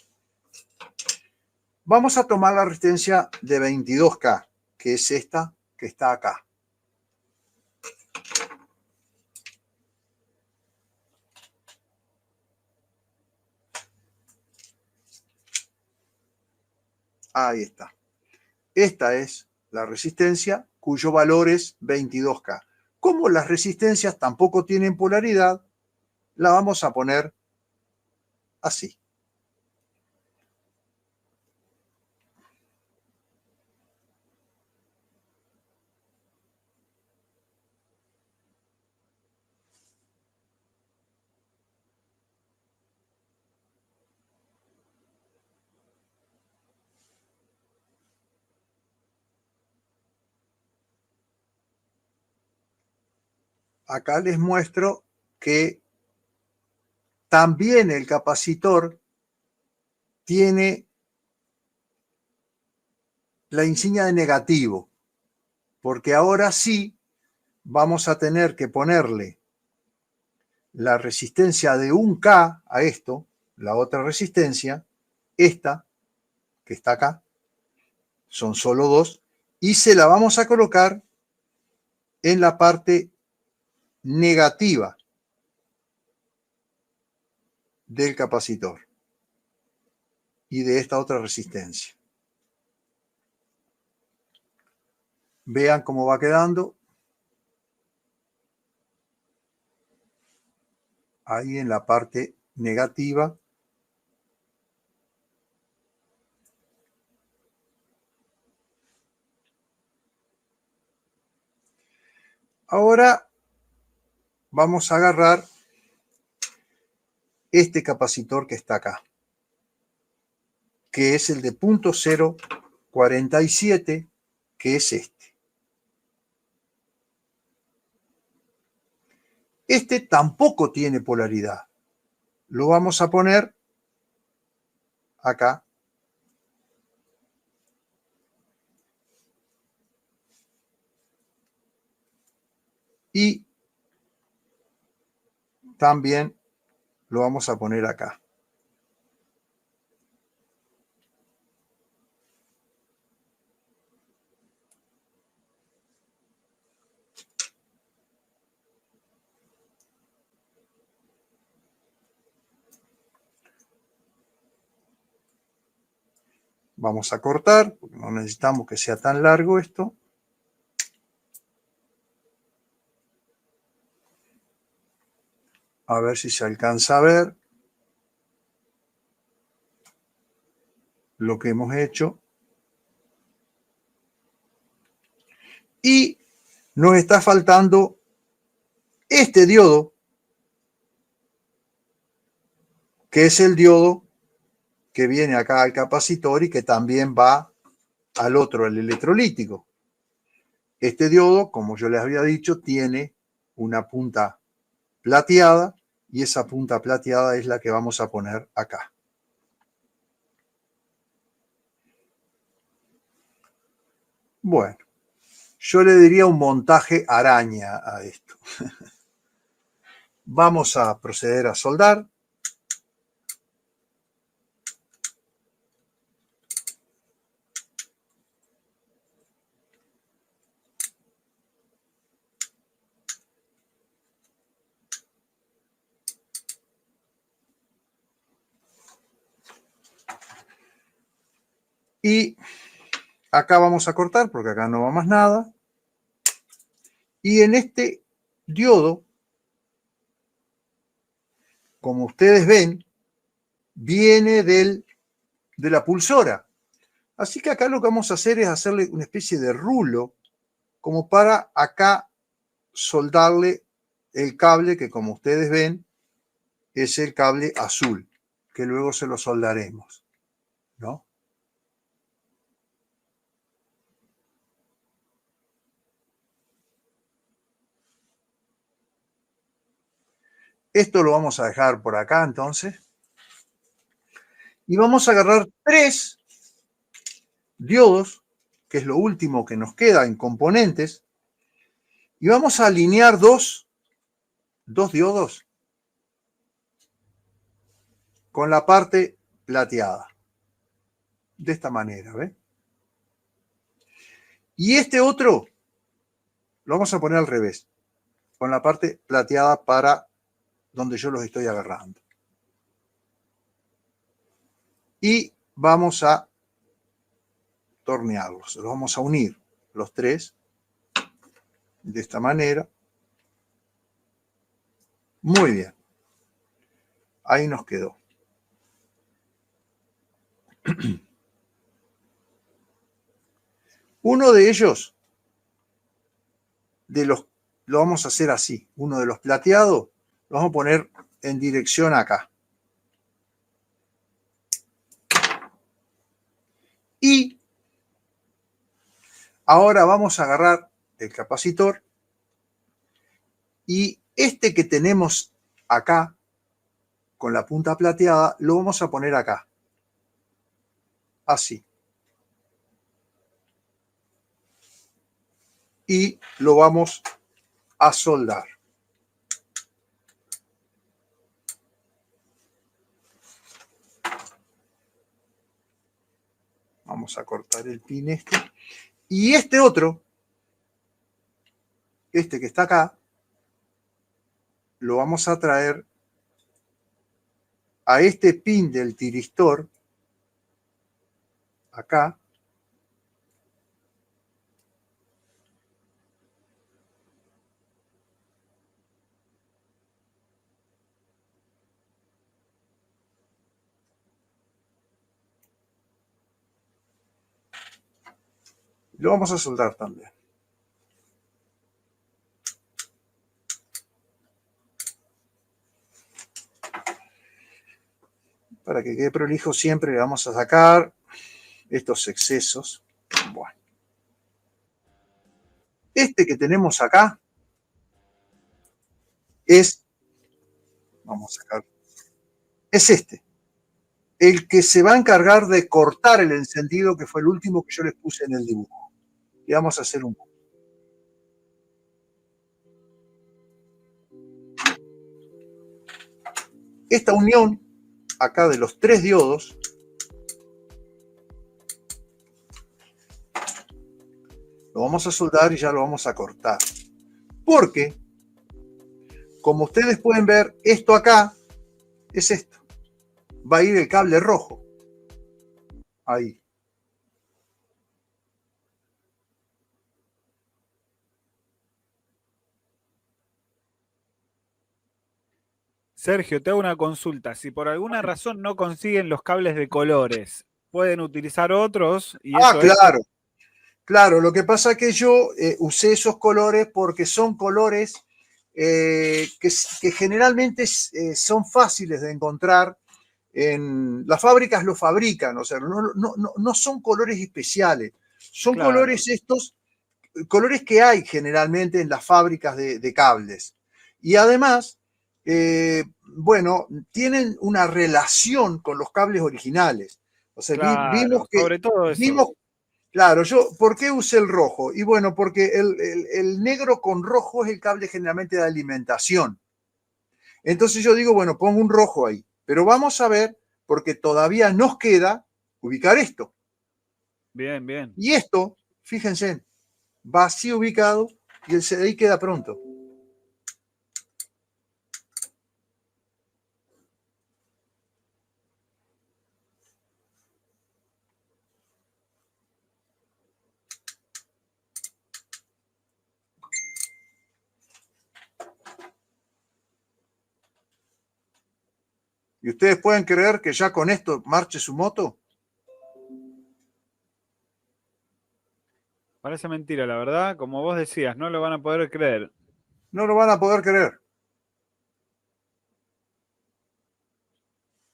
Vamos a tomar la resistencia de 22K, que es esta que está acá. Ahí está. Esta es la resistencia cuyo valor es 22K. Como las resistencias tampoco tienen polaridad, la vamos a poner así. acá les muestro que también el capacitor tiene la insignia de negativo, porque ahora sí vamos a tener que ponerle la resistencia de 1K a esto, la otra resistencia, esta, que está acá, son solo dos, y se la vamos a colocar en la parte negativa del capacitor y de esta otra resistencia. Vean cómo va quedando. Ahí en la parte negativa. Ahora vamos a agarrar este capacitor que está acá, que es el de 0.047, que es este. Este tampoco tiene polaridad. Lo vamos a poner acá. Y también lo vamos a poner acá. Vamos a cortar, porque no necesitamos que sea tan largo esto. A ver si se alcanza a ver lo que hemos hecho. Y nos está faltando este diodo, que es el diodo que viene acá al capacitor y que también va al otro, al electrolítico. Este diodo, como yo les había dicho, tiene una punta plateada y esa punta plateada es la que vamos a poner acá. Bueno, yo le diría un montaje araña a esto. Vamos a proceder a soldar. Y acá vamos a cortar porque acá no va más nada. Y en este diodo, como ustedes ven, viene de la pulsora. Así que acá lo que vamos a hacer es hacerle una especie de rulo como para acá soldarle el cable que, como ustedes ven, es el cable azul, que luego se lo soldaremos, ¿no? Esto lo vamos a dejar por acá entonces. Y vamos a agarrar 3 diodos, que es lo último que nos queda en componentes, y vamos a alinear dos diodos con la parte plateada. De esta manera, ¿ves? Y este otro lo vamos a poner al revés, con la parte plateada para donde yo los estoy agarrando. Y vamos a tornearlos, los vamos a unir los 3 de esta manera. Muy bien. Ahí nos quedó. Uno de ellos, lo vamos a hacer así. Uno de los plateados lo vamos a poner en dirección acá. Y ahora vamos a agarrar el capacitor Y este que tenemos acá, con la punta plateada, lo vamos a poner acá. Así. Y lo vamos a soldar. Vamos a cortar el pin este. Y este otro, este que está acá, lo vamos a traer a este pin del tiristor, acá. Lo vamos a soldar también. Para que quede prolijo siempre le vamos a sacar estos excesos. Bueno. Este que tenemos acá es, vamos a sacar, es este. El que se va a encargar de cortar el encendido, que fue el último que yo les puse en el dibujo. Y vamos a hacer un... Esta unión acá de los 3 diodos lo vamos a soldar y ya lo vamos a cortar. Porque, como ustedes pueden ver, esto acá es esto. Va a ir el cable rojo. Ahí. Sergio, te hago una consulta. Si por alguna razón no consiguen los cables de colores, ¿pueden utilizar otros? Y eso Claro. Claro, lo que pasa es que yo usé esos colores porque son colores que generalmente son fáciles de encontrar. Las fábricas lo fabrican, o sea, no son colores especiales. Son claro. colores estos, colores que hay generalmente en las fábricas de cables. Y además, bueno, tienen una relación con los cables originales. O sea, Claro, vimos que... sobre todo eso. Claro, ¿por qué usé el rojo? Y bueno, porque el negro con rojo es el cable generalmente de alimentación. Entonces yo digo, bueno, pongo un rojo ahí. Pero vamos a ver, porque todavía nos queda ubicar esto. Bien, bien. Y esto, fíjense, va así ubicado y el CDI queda pronto. ¿Y ustedes pueden creer que ya con esto marche su moto? Parece mentira, la verdad. Como vos decías, no lo van a poder creer. No lo van a poder creer.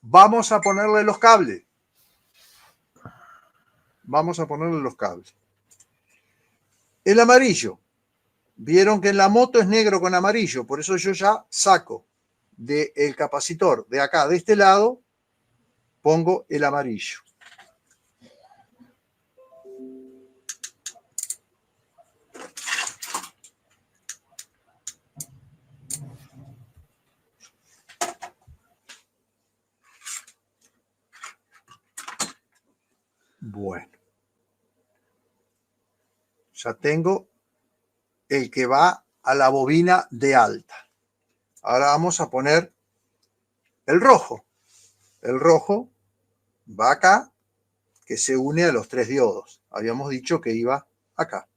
Vamos a ponerle los cables. Vamos a ponerle los cables. El amarillo. Vieron que en la moto es negro con amarillo, por eso yo ya saco del capacitor de acá, de este lado, pongo el amarillo. Bueno. Ya tengo el que va a la bobina de alta. Ahora vamos a poner el rojo. El rojo va acá, que se une a los 3 diodos. Habíamos dicho que iba acá.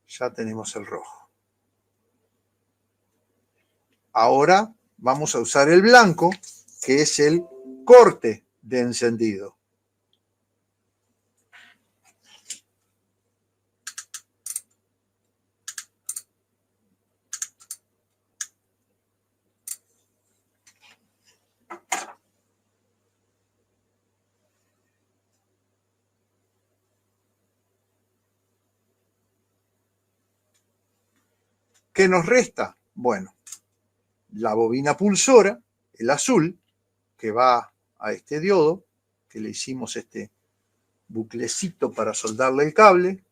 Ya tenemos el rojo. Ahora vamos a usar el blanco, que es el corte de encendido. ¿Qué nos resta? Bueno, la bobina pulsora, el azul, que va a este diodo, que le hicimos este buclecito para soldarle el cable.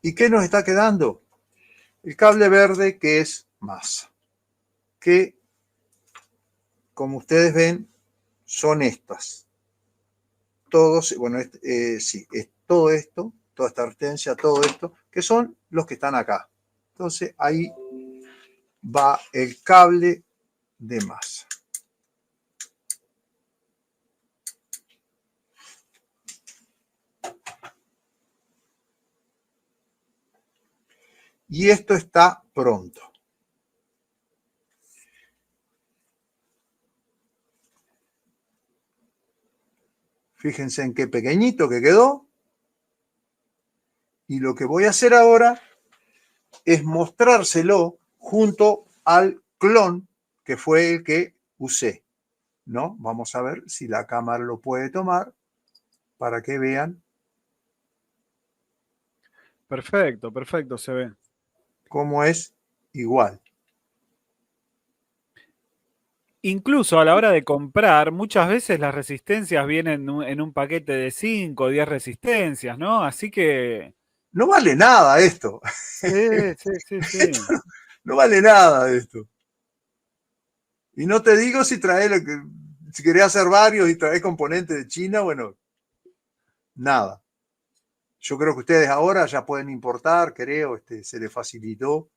¿Y qué nos está quedando? El cable verde, que es masa, que, como ustedes ven, son estas. Todos, bueno, sí, es todo esto, toda esta resistencia, todo esto, que son los que están acá. Entonces, ahí va el cable de masa. Y esto está pronto. Fíjense en qué pequeñito que quedó. Y lo que voy a hacer ahora es mostrárselo junto al clon que fue el que usé, ¿no? Vamos a ver si la cámara lo puede tomar para que vean Perfecto, perfecto, se ve. cómo es igual. Incluso a la hora de comprar, muchas veces las resistencias vienen en un paquete de 5 o 10 resistencias, ¿no? Así que... No vale nada esto. Sí, sí, sí, sí. No vale nada esto. Y no te digo si si querés hacer varios y traer componentes de China, bueno, nada. Yo creo que ustedes ahora ya pueden importar, creo, se les facilitó.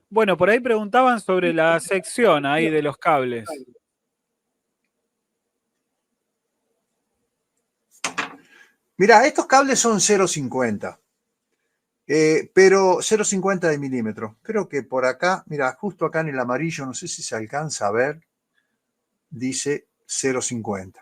Bueno, por ahí preguntaban sobre la sección ahí de los cables. Mirá, estos cables son 0,50. Pero 0,50 de milímetro. Creo que por acá, mira, justo acá en el amarillo, no sé si se alcanza a ver, dice 0,50.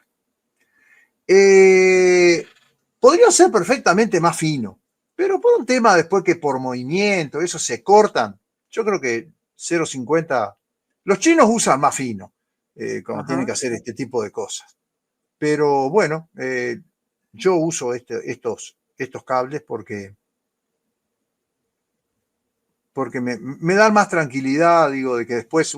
Podría ser perfectamente más fino, pero por un tema después que por movimiento, eso se cortan. Yo creo que 0,50, los chinos usan más fino cuando tienen que hacer este tipo de cosas. Pero bueno, yo uso estos cables porque me dan más tranquilidad, digo, de que después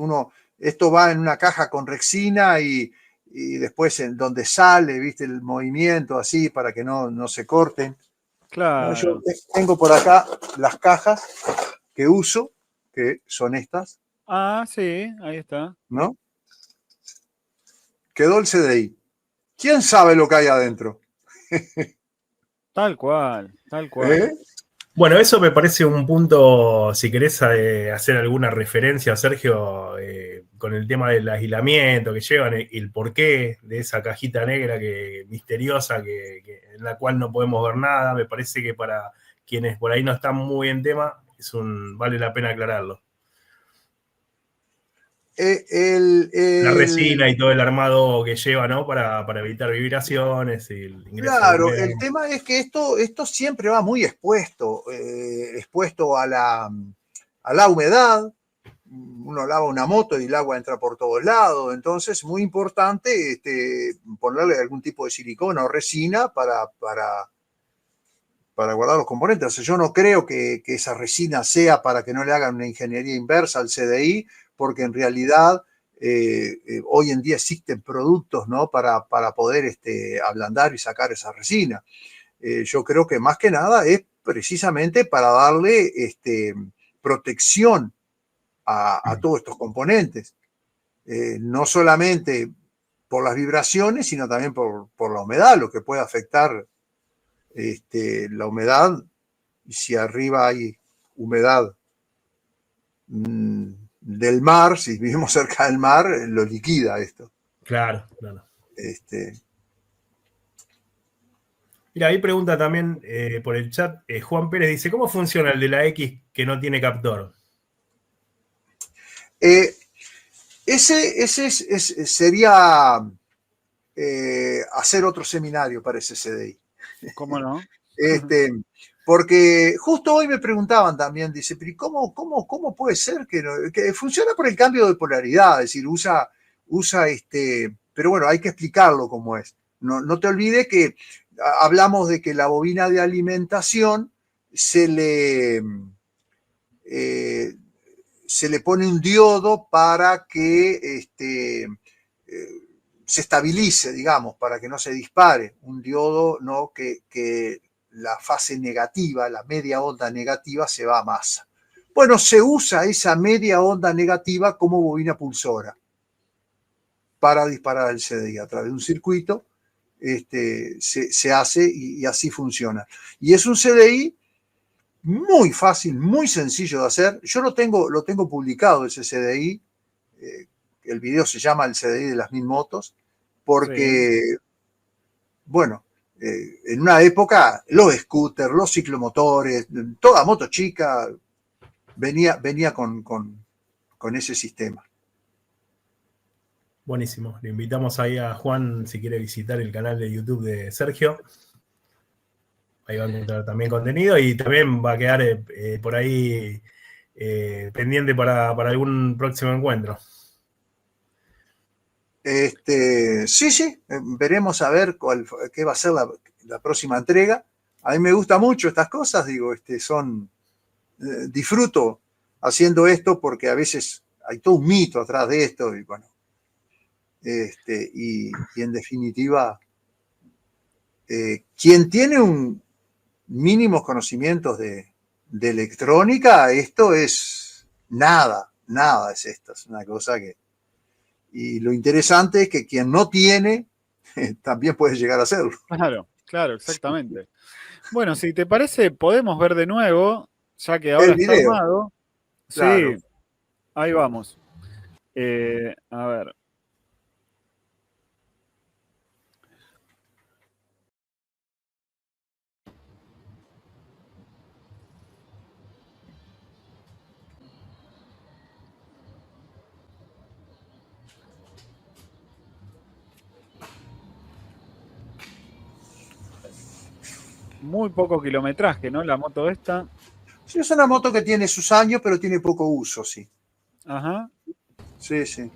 esto va en una caja con Rexina y después en donde sale, viste, el movimiento así para que no se corten. Claro. ¿No? Yo tengo por acá las cajas que uso, que son estas. Ah, sí, ahí está. ¿No? Quedó el CDI. ¿Quién sabe lo que hay adentro? Tal cual, tal cual. ¿Eh? Bueno, eso me parece un punto, si querés hacer alguna referencia, Sergio, con el tema del aislamiento que llevan, el porqué de esa cajita negra misteriosa en la cual no podemos ver nada. Me parece que para quienes por ahí no están muy en tema, vale la pena aclararlo. La resina y todo el armado que lleva, ¿no? Para evitar vibraciones y el ingreso. Claro, el tema es que esto siempre va muy expuesto a la humedad. Uno lava una moto y el agua entra por todos lados, entonces es muy importante ponerle algún tipo de silicona o resina para guardar los componentes. O sea, yo no creo que esa resina sea para que no le hagan una ingeniería inversa al CDI, porque en realidad hoy en día existen productos, ¿no? para poder ablandar y sacar esa resina. Yo creo que más que nada es precisamente para darle protección a todos estos componentes. No solamente por las vibraciones, sino también por la humedad, lo que puede afectar la humedad. Y si arriba hay humedad del mar, si vivimos cerca del mar, lo liquida esto. Claro, claro. Mira, ahí pregunta también por el chat, Juan Pérez dice, ¿cómo funciona el de la X que no tiene captor? Sería hacer otro seminario para ese CDI. ¿Cómo no? Porque justo hoy me preguntaban también, dice, pero ¿cómo puede ser que funciona por el cambio de polaridad? Es decir, usa pero bueno, hay que explicarlo cómo es. No te olvides que hablamos de que la bobina de alimentación se le pone un diodo para que se estabilice, digamos, para que no se dispare. Un diodo, ¿no? que la fase negativa, la media onda negativa, se va a masa. Bueno, se usa esa media onda negativa como bobina pulsora para disparar el CDI a través de un circuito. Se hace y así funciona. Y es un CDI muy fácil, muy sencillo de hacer. Yo lo tengo publicado, ese CDI. El video se llama El CDI de las 1000 motos, porque, sí, bueno, en una época los scooters, los ciclomotores, toda moto chica venía con ese sistema. Buenísimo. Le invitamos ahí a Juan si quiere visitar el canal de YouTube de Sergio. Ahí va a encontrar también contenido y también va a quedar por ahí pendiente para algún próximo encuentro. Sí, veremos a ver qué va a ser la próxima entrega. A mí me gusta mucho estas cosas, digo, disfruto haciendo esto porque a veces hay todo un mito atrás de esto y bueno, y en definitiva, quien tiene mínimos conocimientos de electrónica, esto es nada es esto, es una cosa que... Y lo interesante es que quien no tiene, también puede llegar a hacerlo. Claro, exactamente. Bueno, si te parece, podemos ver de nuevo, ya que ahora está armado. Claro. Sí, ahí vamos. A ver. Muy poco kilometraje, ¿no? La moto esta. Sí, es una moto que tiene sus años, pero tiene poco uso, sí. Ajá. Sí, sí.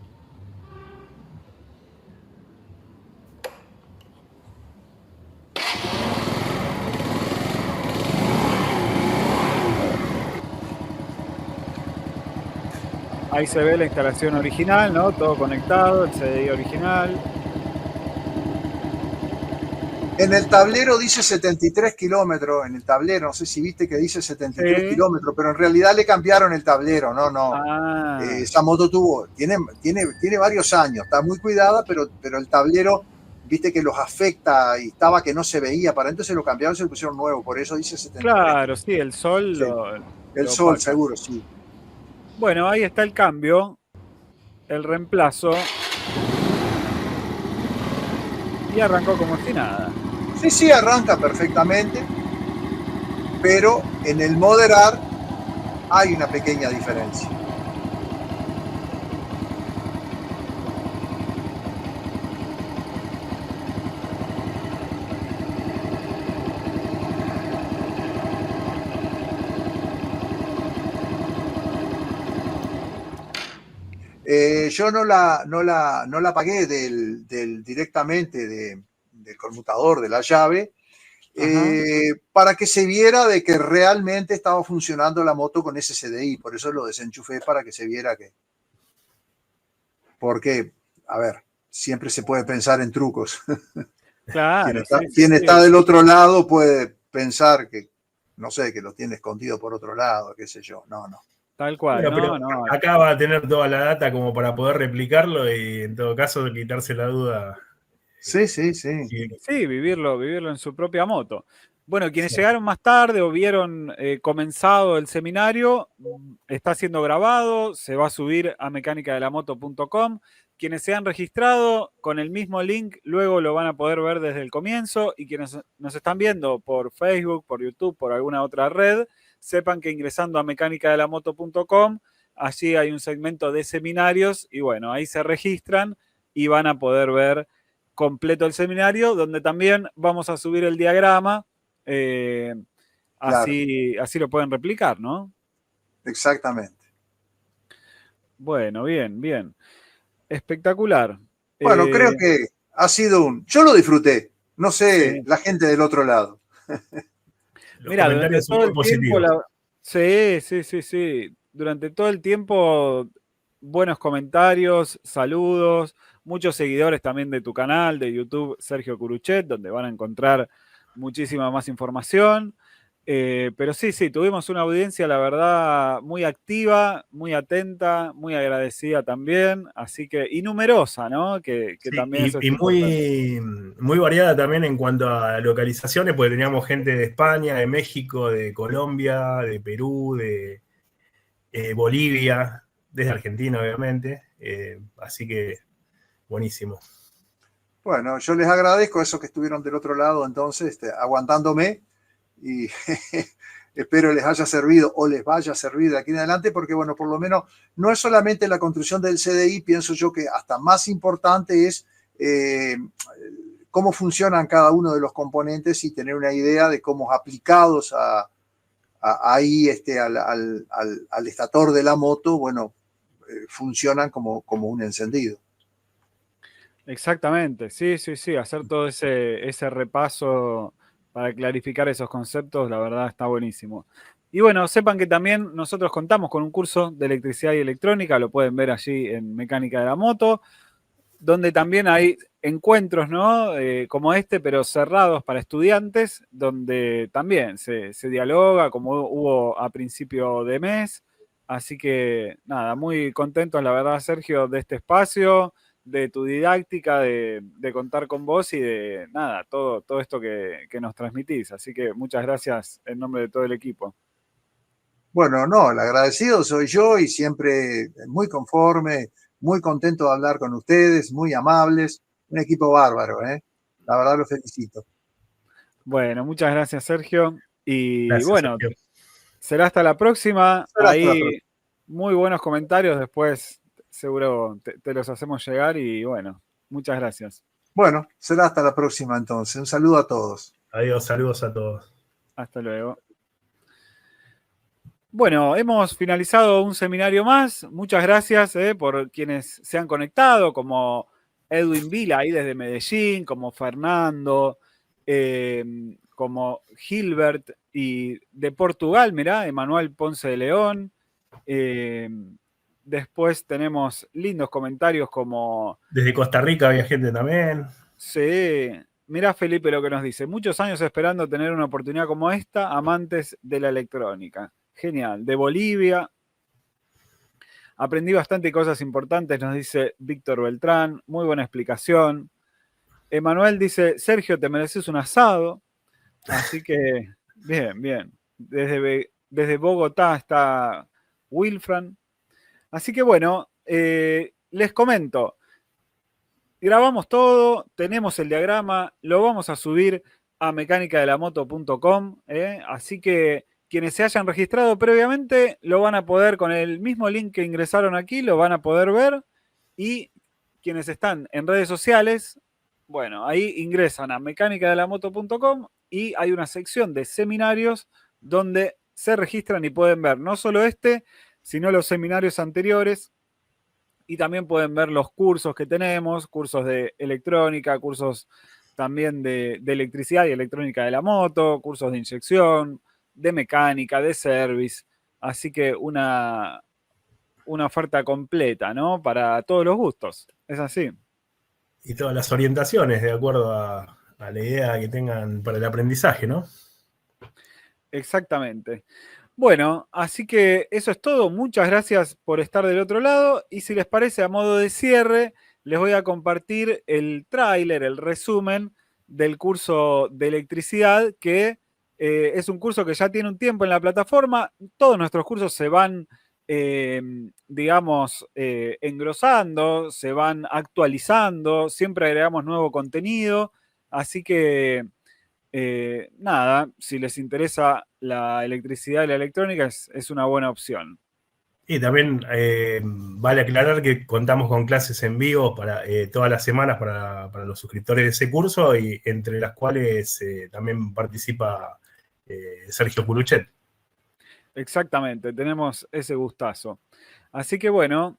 Ahí se ve la instalación original, ¿no? Todo conectado, el CDI original. En el tablero dice 73 kilómetros, en el tablero, no sé si viste que dice 73 Sí. kilómetros, pero en realidad le cambiaron el tablero, no. Ah. Esa moto tiene varios años, está muy cuidada, pero el tablero, viste que los afecta y estaba que no se veía, para entonces lo cambiaron y se lo pusieron nuevo, por eso dice 73. Claro, sí, el sol sí. El lo sol, opaca. seguro, sí. Bueno, ahí está el cambio, el reemplazo. Y arrancó como si nada. Sí, arranca perfectamente, pero en el moderar hay una pequeña diferencia. Yo no la pagué directamente del conmutador, de la llave, para que se viera de que realmente estaba funcionando la moto con ese CDI. Por eso lo desenchufé, para que se viera que... Porque, a ver, siempre se puede pensar en trucos. Claro. Quien está del otro lado puede pensar que, no sé, que lo tiene escondido por otro lado, qué sé yo. No. Tal cual, bueno, no. Acá va a tener toda la data como para poder replicarlo y en todo caso quitarse la duda. Sí. Sí, vivirlo en su propia moto. Bueno, quienes llegaron más tarde o vieron comenzado el seminario, está siendo grabado, se va a subir a mecanicadelamoto.com. Quienes se han registrado con el mismo link, luego lo van a poder ver desde el comienzo, y quienes nos están viendo por Facebook, por YouTube, por alguna otra red, sepan que ingresando a mecanicadelamoto.com allí hay un segmento de seminarios y bueno, ahí se registran y van a poder ver completo el seminario, donde también vamos a subir el diagrama, Claro, así lo pueden replicar, ¿no? exactamente. Bueno, bien, bien. Espectacular. Bueno, creo Eh, que ha sido yo lo disfruté, no sé, sí. la gente del otro lado. Los Mira, durante comentarios son todo muy el tiempo, positivos. sí, sí, sí, sí. Durante todo el tiempo, buenos comentarios, saludos, muchos seguidores también de tu canal, de YouTube, Sergio Curuchet, donde van a encontrar muchísima más información. Pero sí, sí, tuvimos una audiencia, la verdad, muy activa, muy atenta, muy agradecida también, así que, y numerosa, ¿no? Que Sí, también eso es y importante. muy variada también en cuanto a localizaciones, porque teníamos gente de España, de México, de Colombia, de Perú, de Bolivia, desde Argentina, obviamente. Así que buenísimo. Bueno, yo les agradezco a esos que estuvieron del otro lado, entonces, aguantándome y espero les haya servido o les vaya a servir de aquí en adelante, porque bueno, por lo menos no es solamente la construcción del CDI, pienso yo que hasta más importante es cómo funcionan cada uno de los componentes y tener una idea de cómo aplicados ahí al estator de la moto, bueno, funcionan como un encendido. Exactamente, sí, sí, sí, hacer todo ese repaso para clarificar esos conceptos, la verdad está buenísimo. Y bueno, sepan que también nosotros contamos con un curso de electricidad y electrónica, lo pueden ver allí en Mecánica de la Moto, donde también hay encuentros, ¿no? Como este, pero cerrados para estudiantes, donde también se dialoga, como hubo a principio de mes. Así que nada, muy contentos, la verdad, Sergio, de este espacio, de tu didáctica, de contar con vos y de nada, todo esto que nos transmitís. Así que muchas gracias en nombre de todo el equipo. Bueno, no, el agradecido soy yo y siempre muy conforme, muy contento de hablar con ustedes, muy amables, un equipo bárbaro, ¿eh? La verdad lo felicito. Bueno, muchas gracias, Sergio. Y Gracias, bueno, Sergio. será hasta la próxima. Será hasta la Ahí próxima. muy buenos comentarios. Después seguro te los hacemos llegar. Y bueno, muchas gracias. Bueno, será hasta la próxima entonces. Un saludo a todos. Adiós, saludos a todos. Hasta luego. Bueno, hemos finalizado un seminario más. Muchas gracias por quienes se han conectado, como Edwin Vila ahí desde Medellín, como Fernando, como Gilbert y de Portugal, mirá, Emanuel Ponce de León. Eh, Después tenemos lindos comentarios como, Desde Costa Rica había gente también. sí, mirá Felipe lo que nos dice, muchos años esperando tener una oportunidad como esta, amantes de la electrónica. Genial, de Bolivia. Aprendí bastante cosas importantes, nos dice Víctor Beltrán, muy buena explicación. Emanuel dice, Sergio, te mereces un asado. Así que, bien, bien. Desde Bogotá está Wilfran. Así que bueno, les comento, grabamos todo, tenemos el diagrama, lo vamos a subir a mecanicadelamoto.com, así que quienes se hayan registrado previamente lo van a poder, con el mismo link que ingresaron aquí, lo van a poder ver, y quienes están en redes sociales, bueno, ahí ingresan a mecanicadelamoto.com y hay una sección de seminarios donde se registran y pueden ver no solo este, sino los seminarios anteriores, y también pueden ver los cursos que tenemos, cursos de electrónica, cursos también de electricidad y electrónica de la moto, cursos de inyección, de mecánica, de service. Así que una oferta completa, ¿no? Para todos los gustos. Es así. Y todas las orientaciones de acuerdo a la idea que tengan para el aprendizaje, ¿no? Exactamente. Bueno, así que eso es todo. Muchas gracias por estar del otro lado. Y si les parece, a modo de cierre, les voy a compartir el tráiler, el resumen del curso de electricidad, que es un curso que ya tiene un tiempo en la plataforma. Todos nuestros cursos se van, eh, digamos, engrosando, se van actualizando, siempre agregamos nuevo contenido. Así que nada, si les interesa la electricidad y la electrónica, es una buena opción. Y también vale aclarar que contamos con clases en vivo para todas las semanas para los suscriptores de ese curso, y entre las cuales también participa Sergio Curuchet. Exactamente, tenemos ese gustazo. Así que bueno,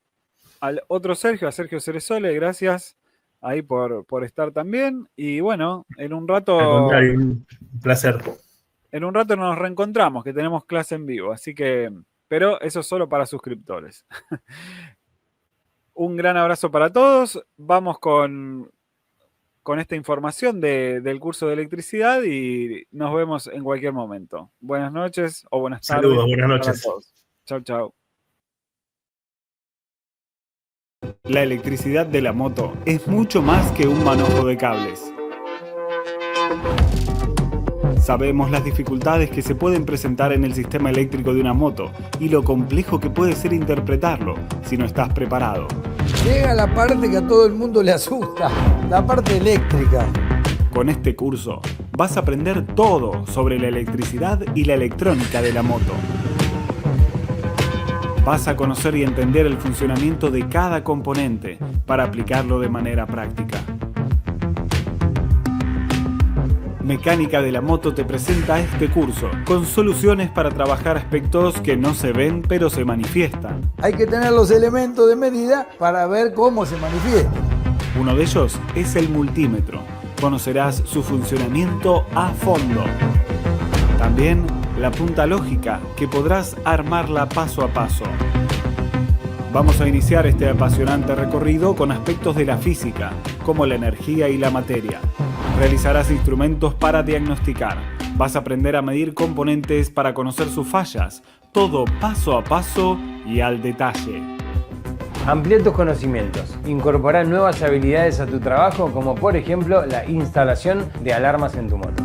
al otro Sergio, a Sergio Ceresole, gracias ahí por estar también. Y bueno, en un rato... Al contrario, un placer. En un rato nos reencontramos, que tenemos clase en vivo, así que... Pero eso es solo para suscriptores. Un gran abrazo para todos. Vamos con esta información del curso de electricidad y nos vemos en cualquier momento. Buenas noches o buenas tardes. Saludos, buenas noches. Para todos. Chau, chau. La electricidad de la moto es mucho más que un manojo de cables. Sabemos las dificultades que se pueden presentar en el sistema eléctrico de una moto y lo complejo que puede ser interpretarlo si no estás preparado. Llega la parte que a todo el mundo le asusta, la parte eléctrica. Con este curso vas a aprender todo sobre la electricidad y la electrónica de la moto. Vas a conocer y entender el funcionamiento de cada componente para aplicarlo de manera práctica. Mecánica de la Moto te presenta este curso con soluciones para trabajar aspectos que no se ven pero se manifiestan. Hay que tener los elementos de medida para ver cómo se manifiesta. Uno de ellos es el multímetro. Conocerás su funcionamiento a fondo. También la punta lógica, que podrás armarla paso a paso. Vamos a iniciar este apasionante recorrido con aspectos de la física, como la energía y la materia. Realizarás instrumentos para diagnosticar. Vas a aprender a medir componentes para conocer sus fallas. Todo paso a paso y al detalle. Amplía tus conocimientos. Incorpora nuevas habilidades a tu trabajo, como por ejemplo la instalación de alarmas en tu moto.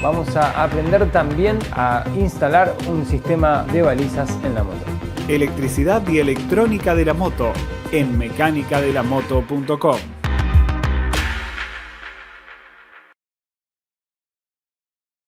Vamos a aprender también a instalar un sistema de balizas en la moto. Electricidad y electrónica de la moto en mecanicadelamoto.com.